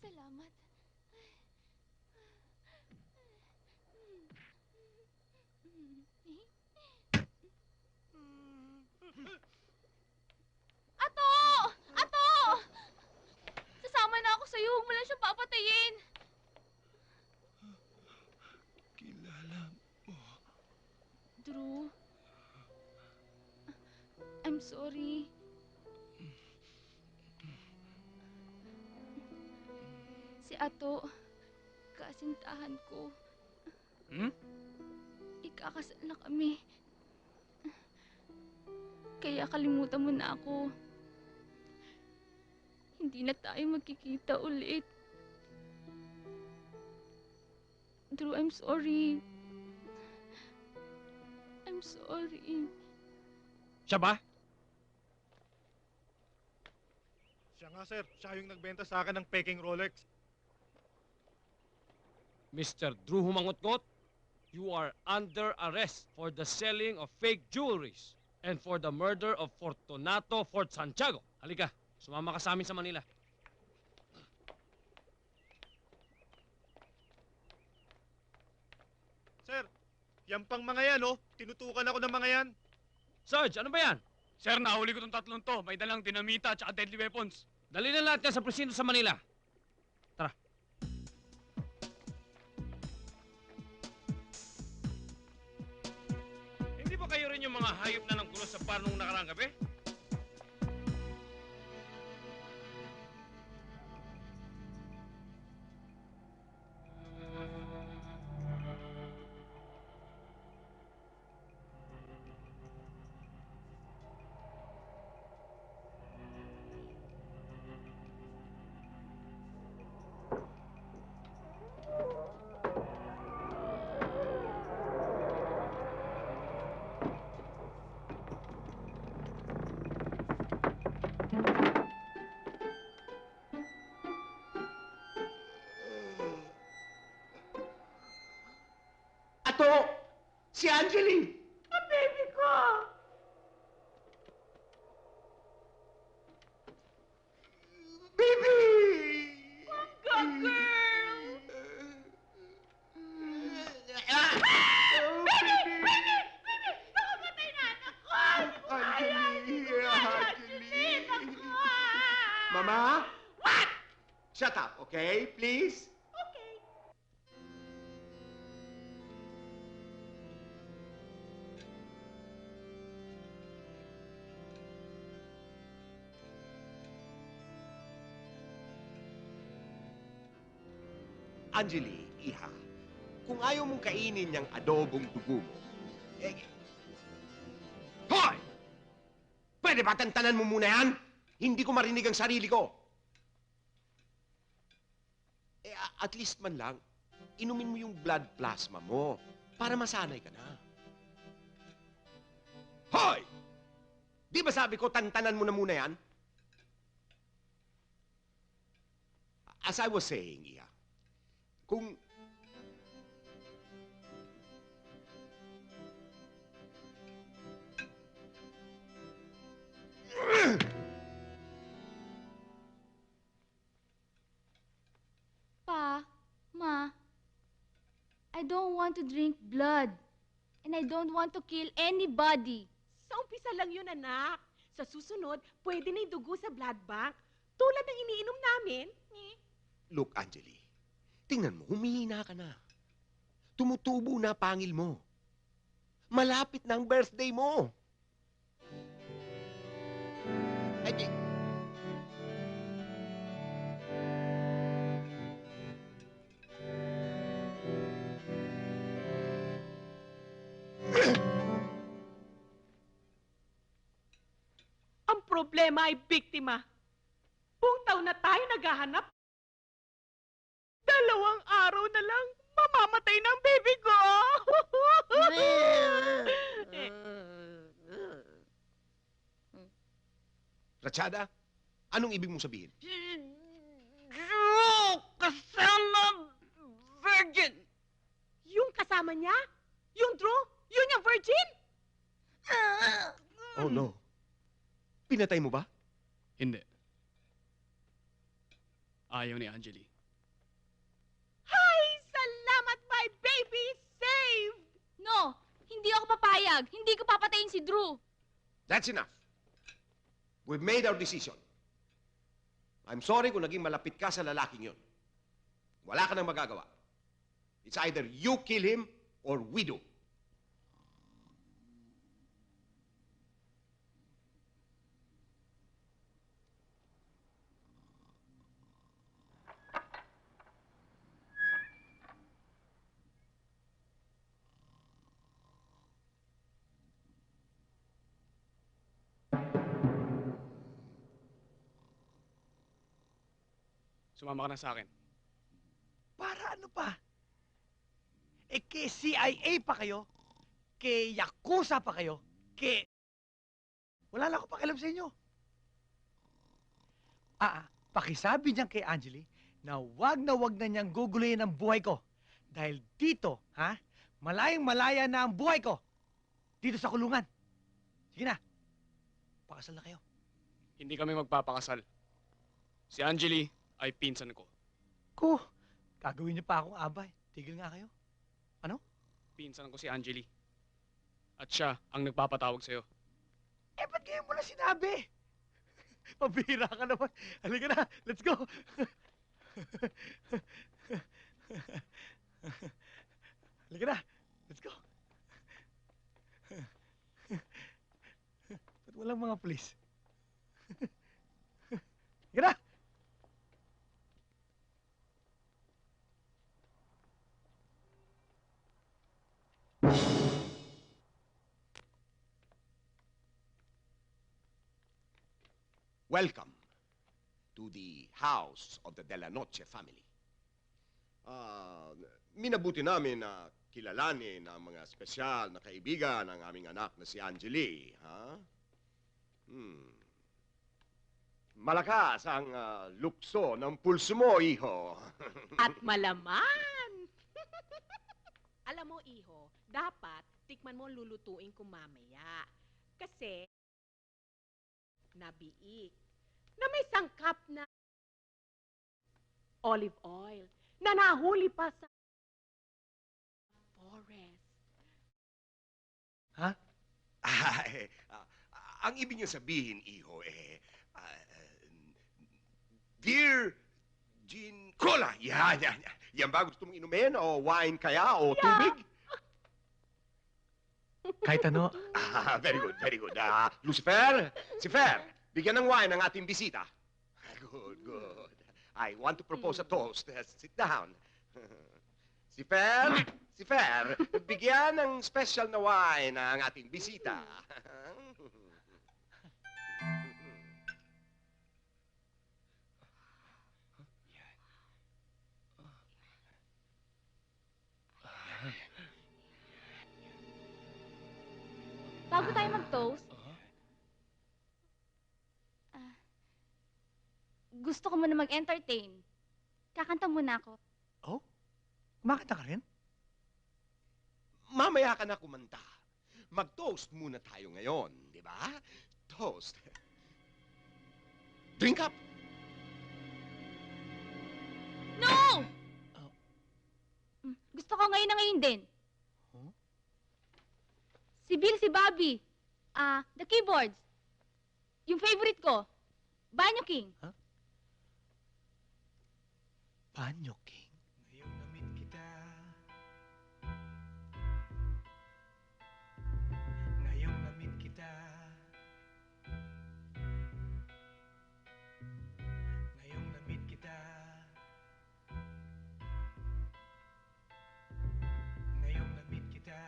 S2: Salamat. Ato! Ato! Sasama na ako sa'yo. Huwag mo lang siyang papatayin.
S14: Kilala mo.
S2: Drew. I'm sorry. Si Ato, kasintahan ko. Ikakasal na kami. Kaya kalimutan mo na ako. Hindi na tayo magkikita ulit. Drew, I'm sorry. I'm sorry.
S4: Siya ba?
S3: Siya nga, sir. Siya yung nagbenta sa akin ng peking Rolex.
S19: Mr. Drew Humangot-Ngot, you are under arrest for the selling of fake jewelries and for the murder of Fortunato Fort Santiago. Halika, sumama ka sa amin sa Manila.
S3: Sir, Yan pang mga yan, oh. Tinutukan ako ng mga yan.
S19: Sarge, ano ba yan?
S17: Sir, nahuli ko tong tatlong to. May dalang dinamita at saka deadly weapons.
S19: Dali na lahat yan sa presinto sa Manila. Tara. Hindi ba kayo rin yung mga hayop na nang gulo sa bar nung nakarang gabi?
S12: Ato! Si Angeline!
S18: Ang baby ko!
S12: Baby!
S18: Mangga girl! Baby! Baby! Baby! Nakamatay na anak ko!
S12: Angeline! Mama?
S18: What?
S12: Shut up, okay? Please?
S18: Okay.
S12: Angeline, iha, kung ayaw mong kainin yung adobong dugo mo, Hoy! Pwede ba tantanan mo muna yan? Hindi ko marinig ang sarili ko. At least man lang, inumin mo yung blood plasma mo para masanay ka na. Hoy! Di ba sabi ko tantanan mo na muna yan? As I was saying, iha, kung
S2: Pa, Ma, I don't want to drink blood. And I don't want to kill anybody.
S13: Sa umpisa lang yun, anak. Sa susunod, pwede na idugo sa blood bank. Tulad ng iniinom namin.
S12: Look, Angeline, tingnan mo, humihina ka na. Tumutubo na pangil mo. Malapit na ang birthday mo. Ay, di...
S13: Ang problema ay biktima. Buong taon na tayo naghahanap. 2 araw na lang, mamamatay ng baby ko.
S12: Ratchada, anong ibig mong sabihin?
S18: Drew! Kasama virgin!
S13: Yung kasama niya? Yung Drew? Yun yung virgin?
S12: Oh no. Pinatay mo ba?
S17: Hindi. Ayaw ni Angeline.
S13: Hay! Salamat, my baby! Saved!
S2: No, hindi ako papayag. Hindi ko papatayin si Drew.
S12: That's enough. We've made our decision. I'm sorry kung naging malapit ka sa lalaking yun. Wala ka nang magagawa. It's either you kill him or we do.
S17: Sumama ka na sa akin.
S5: Para ano pa? Kay CIA pa kayo? Kay Yakuza pa kayo? Wala lang ako pakialam sa inyo. Pakisabi niyan kay Angeline na wag na niyang guguluhin ang buhay ko. Dahil dito, malayang-malaya na ang buhay ko. Dito sa kulungan. Sige na. Pakasal na kayo.
S17: Hindi kami magpapakasal. Si Angeline ay pinsan ko.
S5: Gagawin niyo pa akong abay. Tigil nga kayo. Ano?
S17: Pinsan Pinsan ko si Angeli. At siya ang nagpapatawag sa'yo.
S5: Eh, ba't ngayon mo na sinabi? Pabihira ka naman. Halika na, let's go. Halika na, let's go. Ba't walang mga pulis? Halika na!
S12: Welcome to the house of the De La Noche family. Minabuti namin na kilalanin ang mga espesyal na kaibigan ng aming anak na si Angeli. Ha? Malakas ang lukso ng pulso mo, iho.
S13: At malaman! Alam mo, iho, dapat tikman mo lulutuin ko mamaya. Kasi, nabiik na may sangkap na olive oil na nahuli pa sa forest.
S5: Ha?
S12: Ang ibig niyo sabihin, iho, Dear Gin Cola. Yan. Yan ba gusto mong inumin? O wine kaya? O tubig?
S5: Kahit ano.
S12: Very good, very good. Lucifer, si Fer, bigyan ng wine ang ating bisita. Good, good. I want to propose a toast. Sit down. Si Fer, bigyan ng special na wine ang ating bisita.
S2: Bago tayo mag-toast, gusto ko muna mag-entertain. Kakanta muna ako.
S5: Oh? Kumakanta ka rin?
S12: Mamaya ka na kumanta. Mag-toast muna tayo ngayon, di ba? Toast. Drink up.
S2: No! Gusto ko ngayon na ngayon din. Si Bill, si Bobby. The keyboards. Yung favorite ko. Banyo King.
S5: Huh? Banyo King? Ngayong namit kita. Ngayong namit kita. Ngayong namit kita. Ngayong namit kita.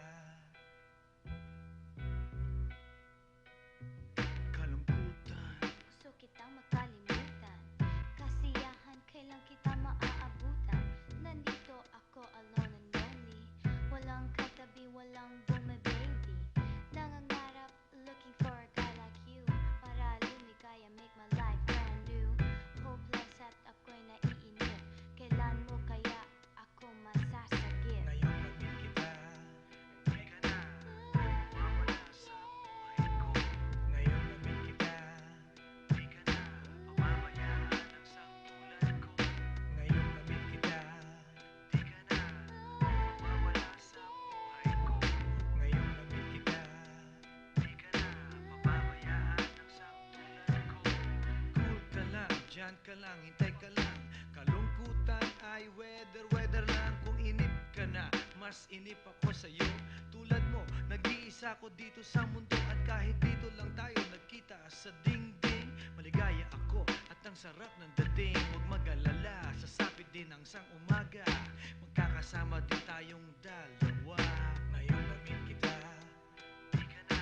S20: Gusto kitang makalimutan. Kasiyahan, kailan kita maaabutan. Nandito ako alone and lonely. Walang katabi, walang bumababy. Nangangarap, looking for a guy like you. Para lumigaya, make my life brand new. Hopeless at ako'y naiinip. Kailan mo kaya ako masasagip?
S5: Ngayong namit kita. Di ka na mawawala sa buhay ko. Ngayong namit kita. Di ka na pababayaan ng sangtulan ko. Ngayong namit kita. Di ka na mawawala sa buhay ko. Ngayong namit kita. Di ka na pababayaan ng sangtulan ko. Cool ka lang, dyan ka lang, hintay ka lang. Kalungkutan ay weather lang. Kung inip ka na, mas inip ako sa'yo. Tulad mo, nag-iisa ako dito sa mundo. At kahit dito lang tayo nagkita sa dingding. Maligaya ako at ang sarap ng dating. Huwag mag-alala, sasapit din ang sang umaga. Magkakasama din tayong dalawa. Ngayong namit kita. Di ka na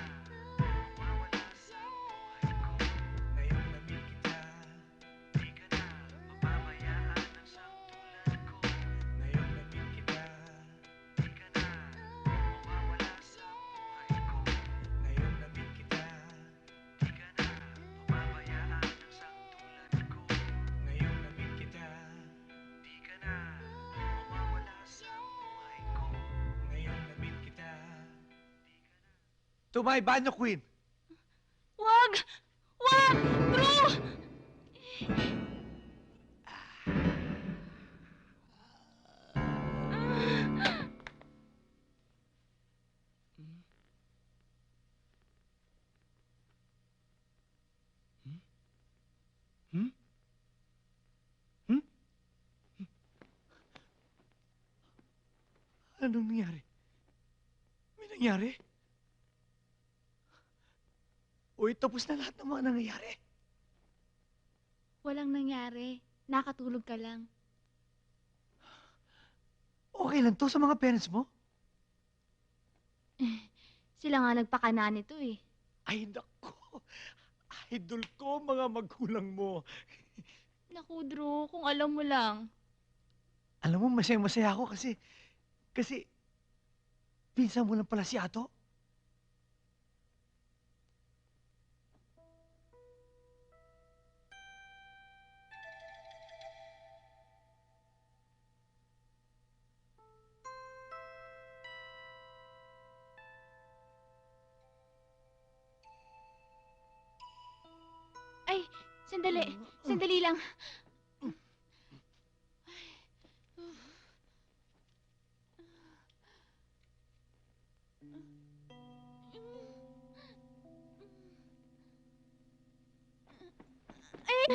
S5: mawawala sa buhay ko. Ngayong namit kita. Di ka na pababayaan ng sangtulan ko. Ngayong namit kita. Di ka na mawawala sa buhay ko. Ngayong namit kita. Di ka na pababayaan ng sangtulan ko. Ngayong namit kita. Di ka na mawawala sa buhay ko. Ngayong namit kita. To my banyo queen.
S2: Wag! Wag! Drew!
S5: Anong nangyari? May nangyari? Uy, tapos na lahat ng mga nangyayari.
S2: Walang nangyari. Nakatulog ka lang.
S5: Okay lang to sa mga parents mo?
S2: Sila nga nagpakana nito eh.
S5: Ay, naku. Idol ko, mga magulang mo.
S2: Naku, Drew, kung alam mo lang.
S5: Alam mo, masaya-masaya ako kasi, pinsan mo lang pala si Ato.
S2: Ay, sandali. Sandali lang. Ay!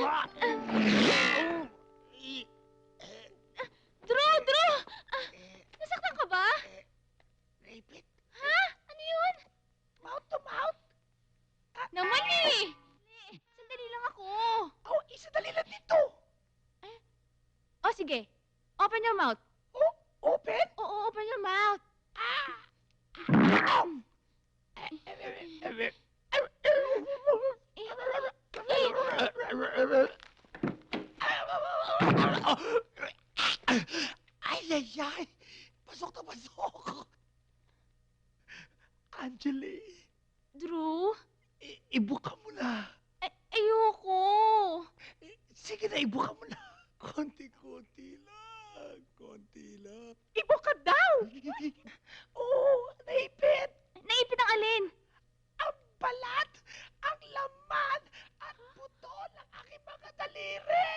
S2: Drew! Nasaktan ka ba?
S5: Rabbit.
S2: Ha? Ano yun?
S5: Mouth to mouth.
S2: Naman eh! Sandali lang ako.
S5: Oh, isadali lang dito.
S2: Oh, sige. Open your mouth.
S5: Oh, open?
S2: Oo, open your mouth.
S5: Ay! Pasok na pasok! Angeli!
S2: Drew?
S5: Ibuka mo na!
S2: Ayoko!
S5: Sige na, ibuka mo na! Konti-konti lang! Konti lang!
S13: Ibuka daw!
S5: Oo! Naipit!
S2: Naipit ang alin?
S5: Ang balat! Ang laman! At buto ng aking mga daliri!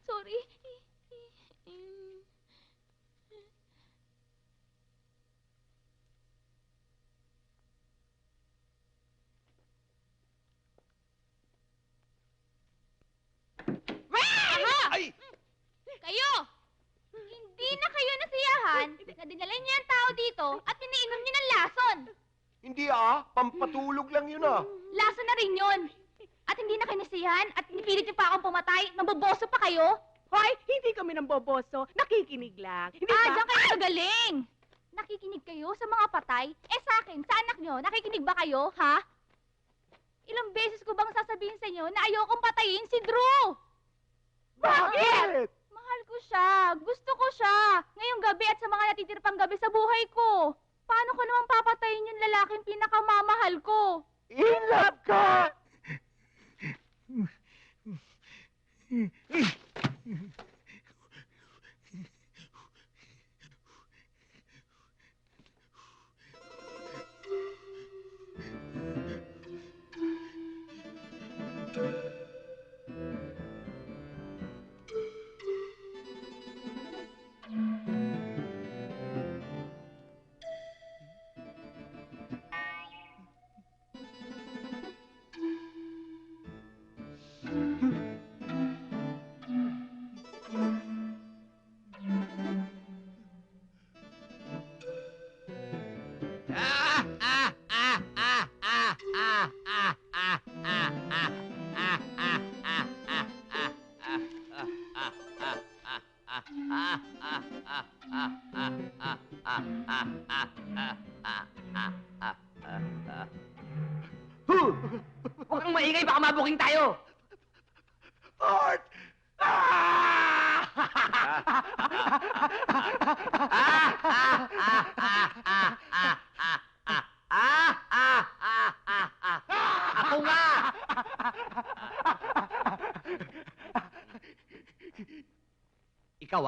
S2: Sorry.
S5: Ay!
S2: Kayo! Hindi na kayo nasiyahan na dinala niyo ang tao dito at pinainom niyo ng lason.
S12: Hindi pampatulog lang yun
S2: Lason na rin yun. At hindi na kayo nasiyahan at pinipilit niyo pa akong pumatay. Maboboso pa kayo.
S13: Hoy, hindi kami nang boboso. Nakikinig lang. Hindi ba?
S2: Diyan kayo magaling. Nakikinig kayo sa mga patay? Sa akin, sa anak nyo, nakikinig ba kayo, ha? Ilang beses ko bang sasabihin sa inyo na ayokong patayin si Drew?
S5: Bakit?
S2: Mahal ko siya. Gusto ko siya. Ngayong gabi at sa mga natitira pang gabi sa buhay ko. Paano ko naman papatayin yung lalaking pinakamamahal ko?
S5: In love ka!
S6: Huwag kang maingay, baka mabuking tayo!
S5: Art!
S6: Ako nga! Ikaw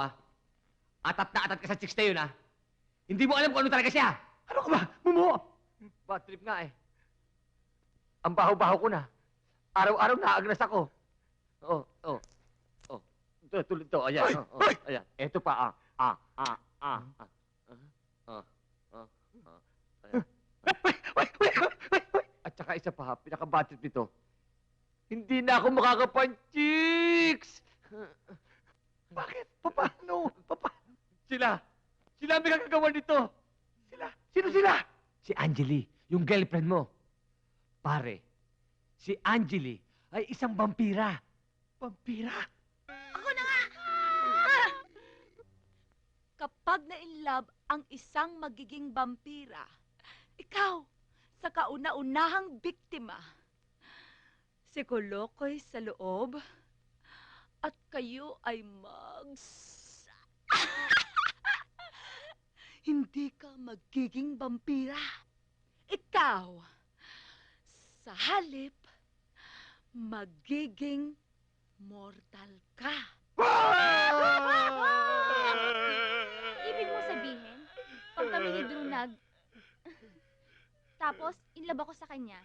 S6: atat na atat ka sa chicks na yun Hindi mo alam kung ano talaga siya!
S5: Ano ka ba? Mumo!
S6: Bad trip nga Ang baho-baho ko na. Araw-araw naagnas ako. tulad to. Ayan, ayan. Eto pa, Ayan. At saka isa pa, pinaka-budget nito. Hindi na ako makakapanchiks!
S5: Bakit? Paano?
S6: Sila may kagagawa nito.
S5: Sino sila?
S6: Si Angeli, yung girlfriend mo. Pare, si Angeli ay isang vampira.
S5: Vampira?
S8: Kapag na-inlove ang isang magiging vampira, ikaw, sa kauna-unahang biktima, si Kolokoy sa loob, at kayo ay Hindi ka magiging vampira. Ikaw, sa halip, magiging mortal ka.
S2: Ibig mo sabihin, pag kami ni Drew tapos, inlove ako sa kanya,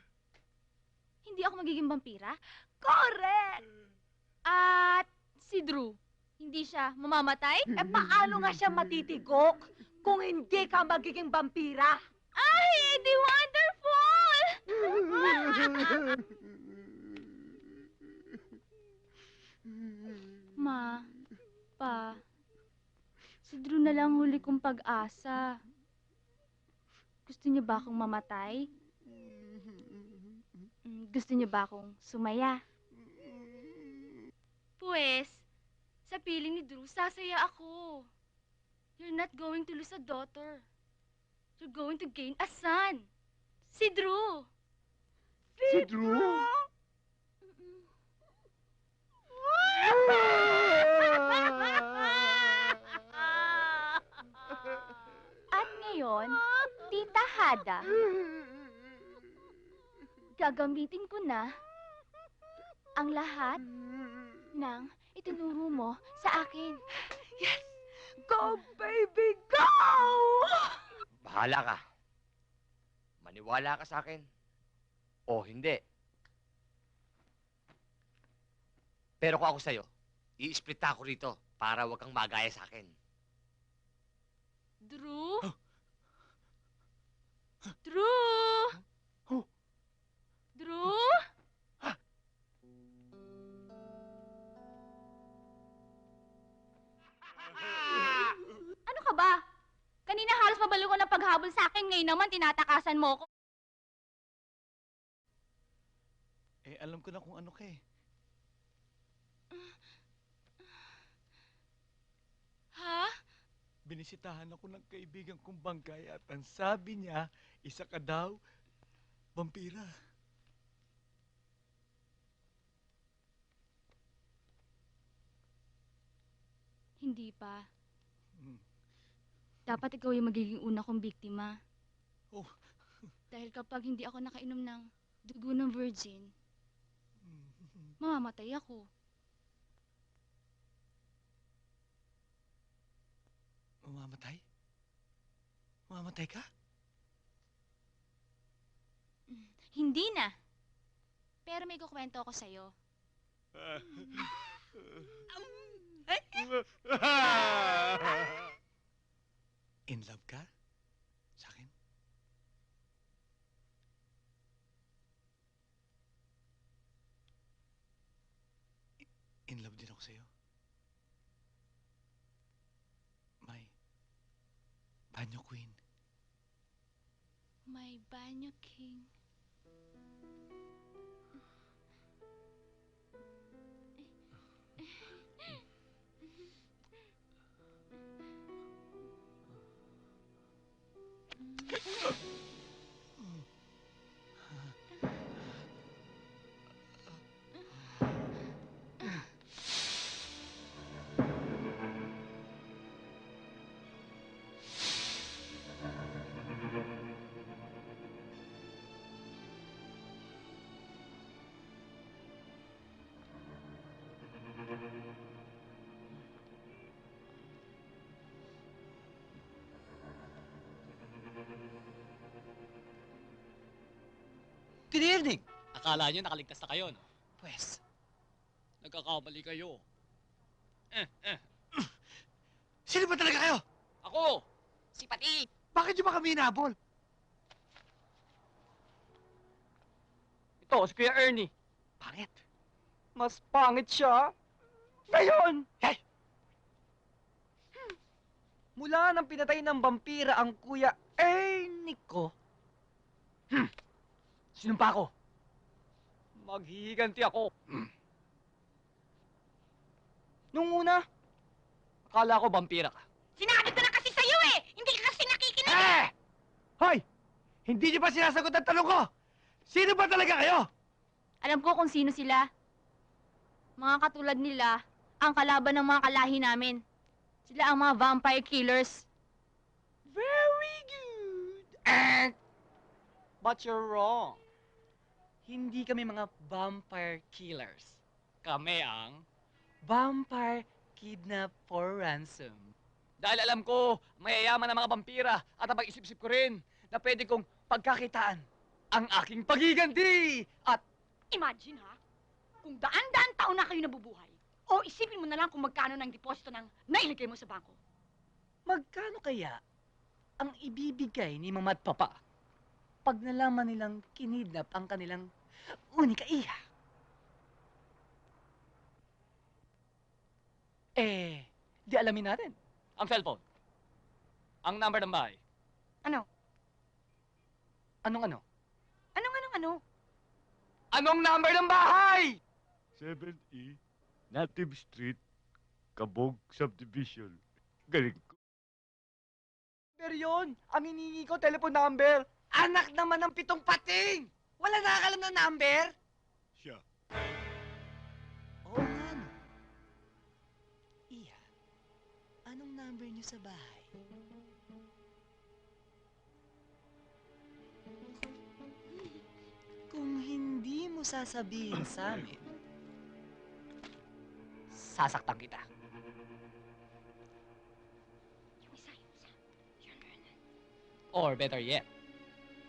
S2: hindi ako magiging vampira?
S8: Correct!
S2: At si Drew, hindi siya mamamatay?
S8: Paano nga siya matitigok kung hindi ka magiging vampira?
S2: Ay, edi wonderful! Ma, Pa, si Drew na lang huli kong pag-asa. Gusto niyo ba akong mamatay? Gusto niyo ba akong sumaya? Pues, sa piling ni Drew, sasaya ako. You're not going to lose a daughter. You're going to gain a son. Si Drew.
S5: Si Drew?
S2: At ngayon, Tita Hada, gagamitin ko na ang lahat ng itinuro mo sa akin.
S8: Yes! Go, baby, go!
S6: Bahala ka. Maniwala ka sa akin. O hindi. Pero kung ako sa'yo, i-split ako rito para wag kang magaya sa akin.
S2: Drew? Drew? Drew? Ano ka ba? Kanina halos mabalo ko ng paghabol sa akin, ngayon naman tinatakasan mo ko.
S5: Alam ko na kung ano ka eh.
S2: Ha?
S5: Binisitahan ako ng kaibigan kong bangkay at ang sabi niya, isa ka daw, vampira.
S2: Hindi pa. Dapat ikaw yung magiging una kong biktima.
S5: Oh.
S2: Dahil kapag hindi ako nakainom ng dugo ng virgin, mamamatay ako.
S5: Mamamatay? Mamamatay ka?
S2: Hindi na. Pero may kukwento ako sa'yo.
S5: In love ka? Sa akin? In love din ako sa'yo. My banyo queen.
S2: My banyo king.
S10: Good evening.
S9: Akala nyo nakaligtas na kayo, no?
S10: Pwes,
S9: Nagkakamali kayo.
S5: Sino ba talaga kayo?
S6: Ako! Si Pati!
S5: Bakit niyo ba kami hinabol?
S6: Ito, si Kuya Ernie.
S5: Pangit.
S6: Mas pangit siya. Ngayon!
S5: Hey!
S10: Mula nang pinatay ng vampira ang Kuya Ernie ko,
S6: Sinumpa ko. Maghihiganti ako. Nung una, akala ko vampira ka.
S18: Sinabi ko na kasi sa'yo eh! Hindi ka kasi nakikinig!
S5: Hoy! Hindi niyo ba sinasagot ang tanong ko? Sino ba talaga kayo?
S2: Alam ko kung sino sila. Mga katulad nila, ang kalaban ng mga kalahi namin. Sila ang mga vampire killers.
S10: very good. But you're wrong. Hindi kami mga vampire killers. Kami ang vampire kidnap for ransom.
S6: Dahil alam ko, mayayaman ang mga vampira at ang isip-isip ko rin na pwede kong pagkakitaan ang aking pagiganti at
S15: Imagine ha, kung daan-daan taon na kayo nabubuhay, o isipin mo na lang kung magkano ng deposito ng nailagay mo sa bangko.
S10: Magkano kaya ang ibibigay ni Mama at Papa pag nalaman nilang kinidnap ang kanilang unika iha? Di alamin natin.
S6: ang cellphone. Ang number ng bahay.
S15: Ano?
S10: Anong ano?
S15: Ano?
S6: Anong number ng bahay?
S21: 7E, Native Street, Kabog Subdivision. Galing ko.
S10: Number yun. Ang hiningi ko, telephone number. Anak naman ng 7 pating! Wala nakakalam ng number?
S21: Siya.
S10: Oo nga, no. Iya, anong number niyo sa bahay? Kung hindi mo sasabihin sa amin,
S6: Sasaktan kita. Or better yet,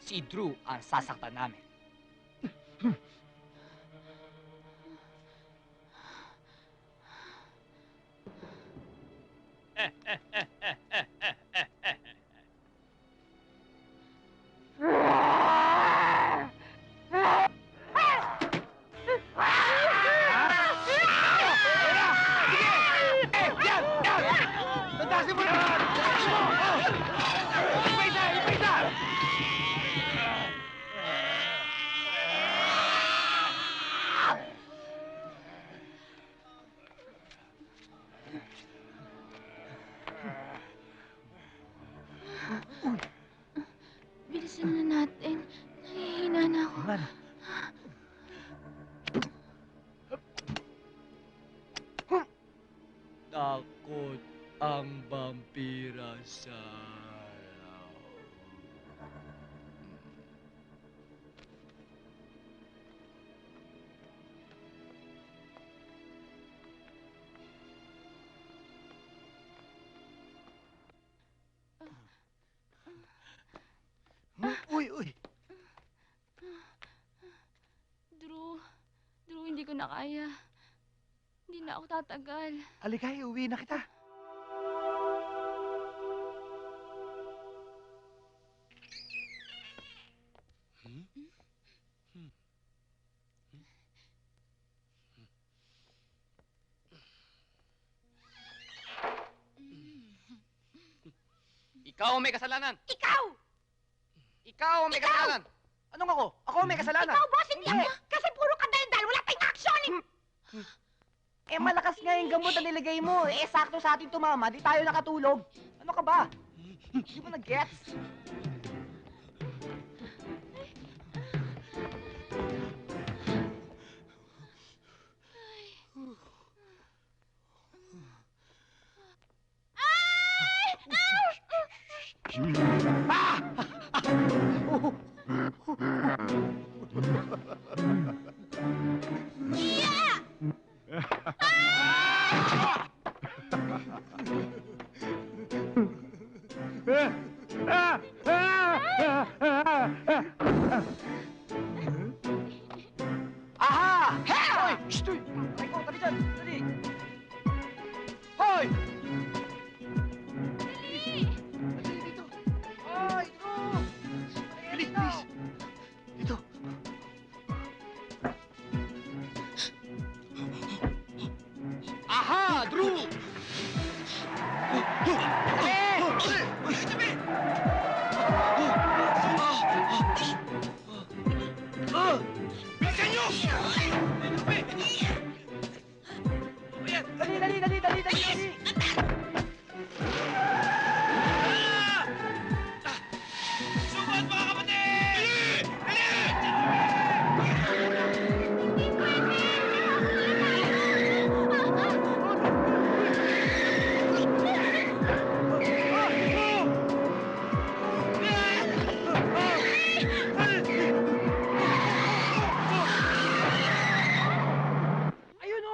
S6: si Drew ang sasaktan namin.
S2: Bilisan na natin. Nahihina na ako.
S6: Takot ang vampira sa araw.
S5: Uy!
S2: Drew, hindi ko na kaya. Hindi na ako tatagal.
S5: Halika, uwi na kita.
S6: Ikaw ang may kasalanan!
S15: Ikaw!
S6: Ikaw ang may kasalanan!
S10: Anong ako? Ako ang may kasalanan.
S15: Ikaw, boss, hindi ako. Kasi puro kadaldal. Wala tayong action.
S10: Malakas nga yung gamot na nilagay mo. Sakto sa atin tumama. Di tayo nakatulog. Ano ka ba? Hindi mo na-gets? Aha! Hey! Hoy! Shh! Hoy! Tabi ko, tabi dyan! Dali!
S5: Hoy!
S2: Dali!
S5: Dito! Hoy! Drew! Bilis, bilis! Dito!
S6: Aha! Drew!
S5: Bilisan nyo!
S6: Dali!
S5: Sukat mga kapatid!
S6: Ayun o!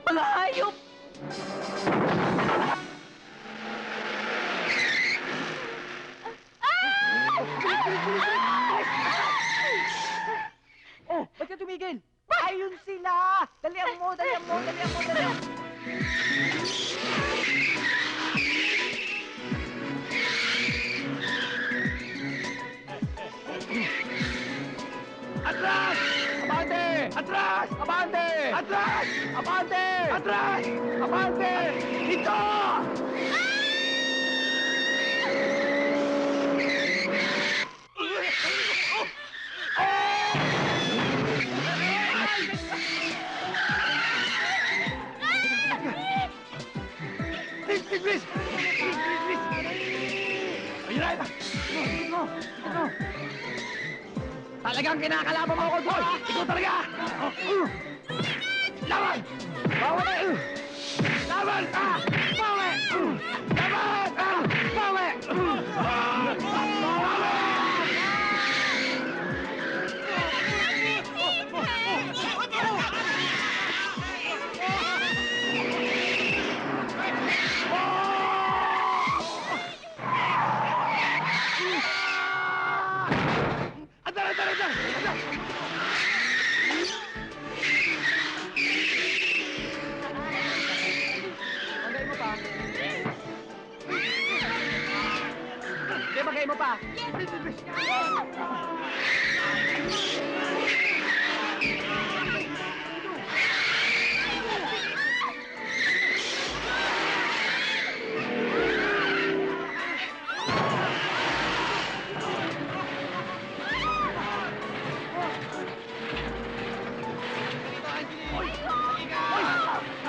S8: Mga hayop!
S6: Oh, ba't ka tumigil? Ayun sila! Dalihan mo!
S5: Atras! Abante! Atras! Abante! Atras! Abante! Atras! Abante! Dito! Please! Ayun na! Ito! Talagang kinakalaban mo ako, Joy! Ikaw talaga! Laban! Bawi! Laban! Bawi! Laban! Bawi!
S6: Bagay mo pa!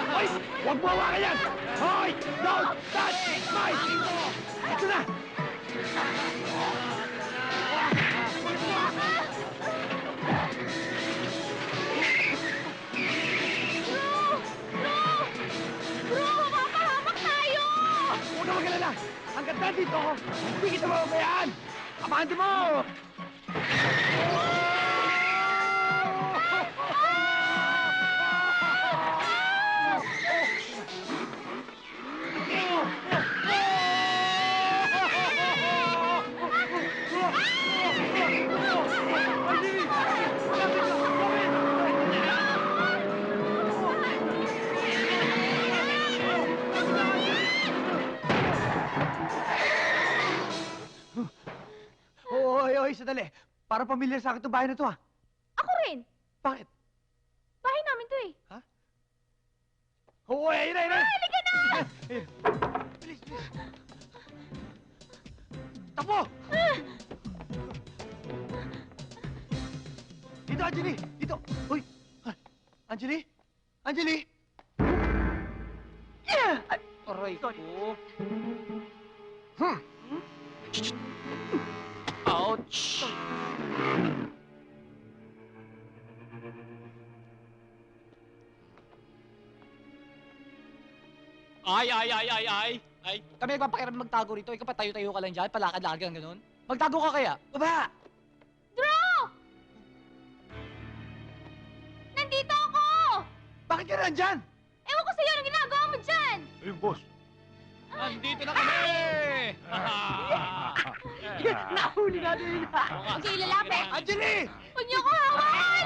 S5: Hoy! Huwag mo hawakan yan! Hoy! Don't touch my ito! Ito na!
S2: Mapapahamak tayo!
S5: Huwag ka mag-alala! Hanggat nandito ako, hindi kita mababayaan! Abante mo! Hoy, sandali. Para pamilyar sa akin itong bahay na to, ah.
S2: Ako rin.
S5: Bakit?
S2: Bahay namin to eh.
S5: Hoy, ayun na!
S2: Halika na!
S5: Bilis! Tapo! Dito, Anjali! Dito! Uy! Anjali! Anjali!
S6: Aray ko.
S5: Ouch!
S10: Ay. Kami nagpapakiram magtago rito. Ikaw pa tayo-tayo ka lang dyan. Palakad-lakad lang ganun. Magtago ka kaya? Baba!
S2: Drew! Nandito ako!
S5: Bakit ka nandyan?
S2: Ewan ko sa'yo, anong ginagawa mo dyan?
S21: Ayun, boss.
S6: Nandito na kami!
S15: Nahuli natin yun.
S2: Huwag kayo lalapit!
S5: Anjali!
S2: Huwag niyo ko hawan!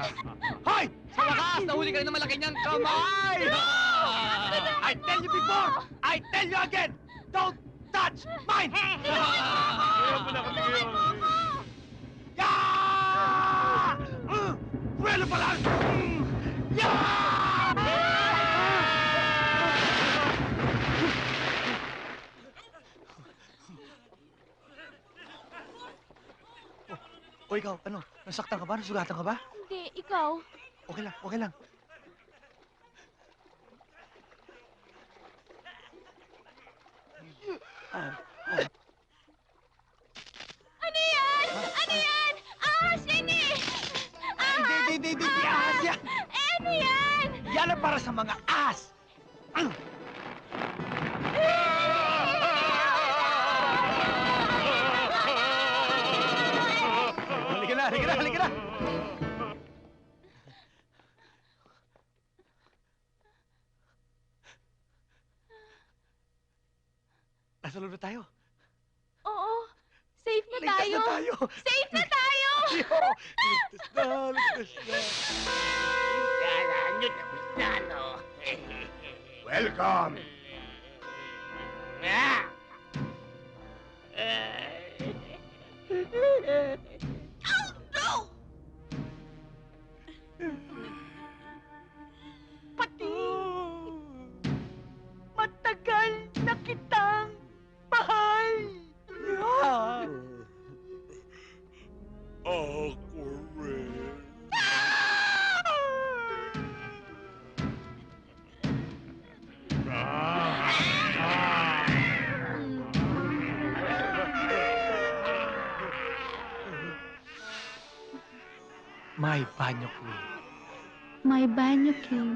S5: Hoy!
S6: Sa wakas, nahuli ka rin ng malaki niyang kamay!
S5: I tell you before! I tell you again! Don't touch mine!
S21: Kaya mo na kami ngayon.
S5: Yeah! Pwede pa lang! Yeah! O ikaw, ano? Nasaktan ka ba? Nasugatan ka ba?
S2: Hindi, ikaw.
S5: Okay lang, okay lang.
S2: Ano yan? Ano yan? Ahas yan eh! Ahas!
S5: Hindi ahas yan!
S2: Eh, ano yan?
S5: Yan ang para sa mga ahas! Halika na, halika na, halika na! Nasa loob na tayo.
S2: Oo. Safe na
S5: Ligtas
S2: tayo.
S5: na tayo.
S2: Safe na tayo!
S5: Ligtas na, ligtas na.
S11: Kala nyo tapos na, no?
S12: Welcome!
S11: Ah! Oh, no!
S15: Pati matagal na kitang mahal.
S21: Ako rin.
S5: May banyo, Queen.
S2: My banyo king.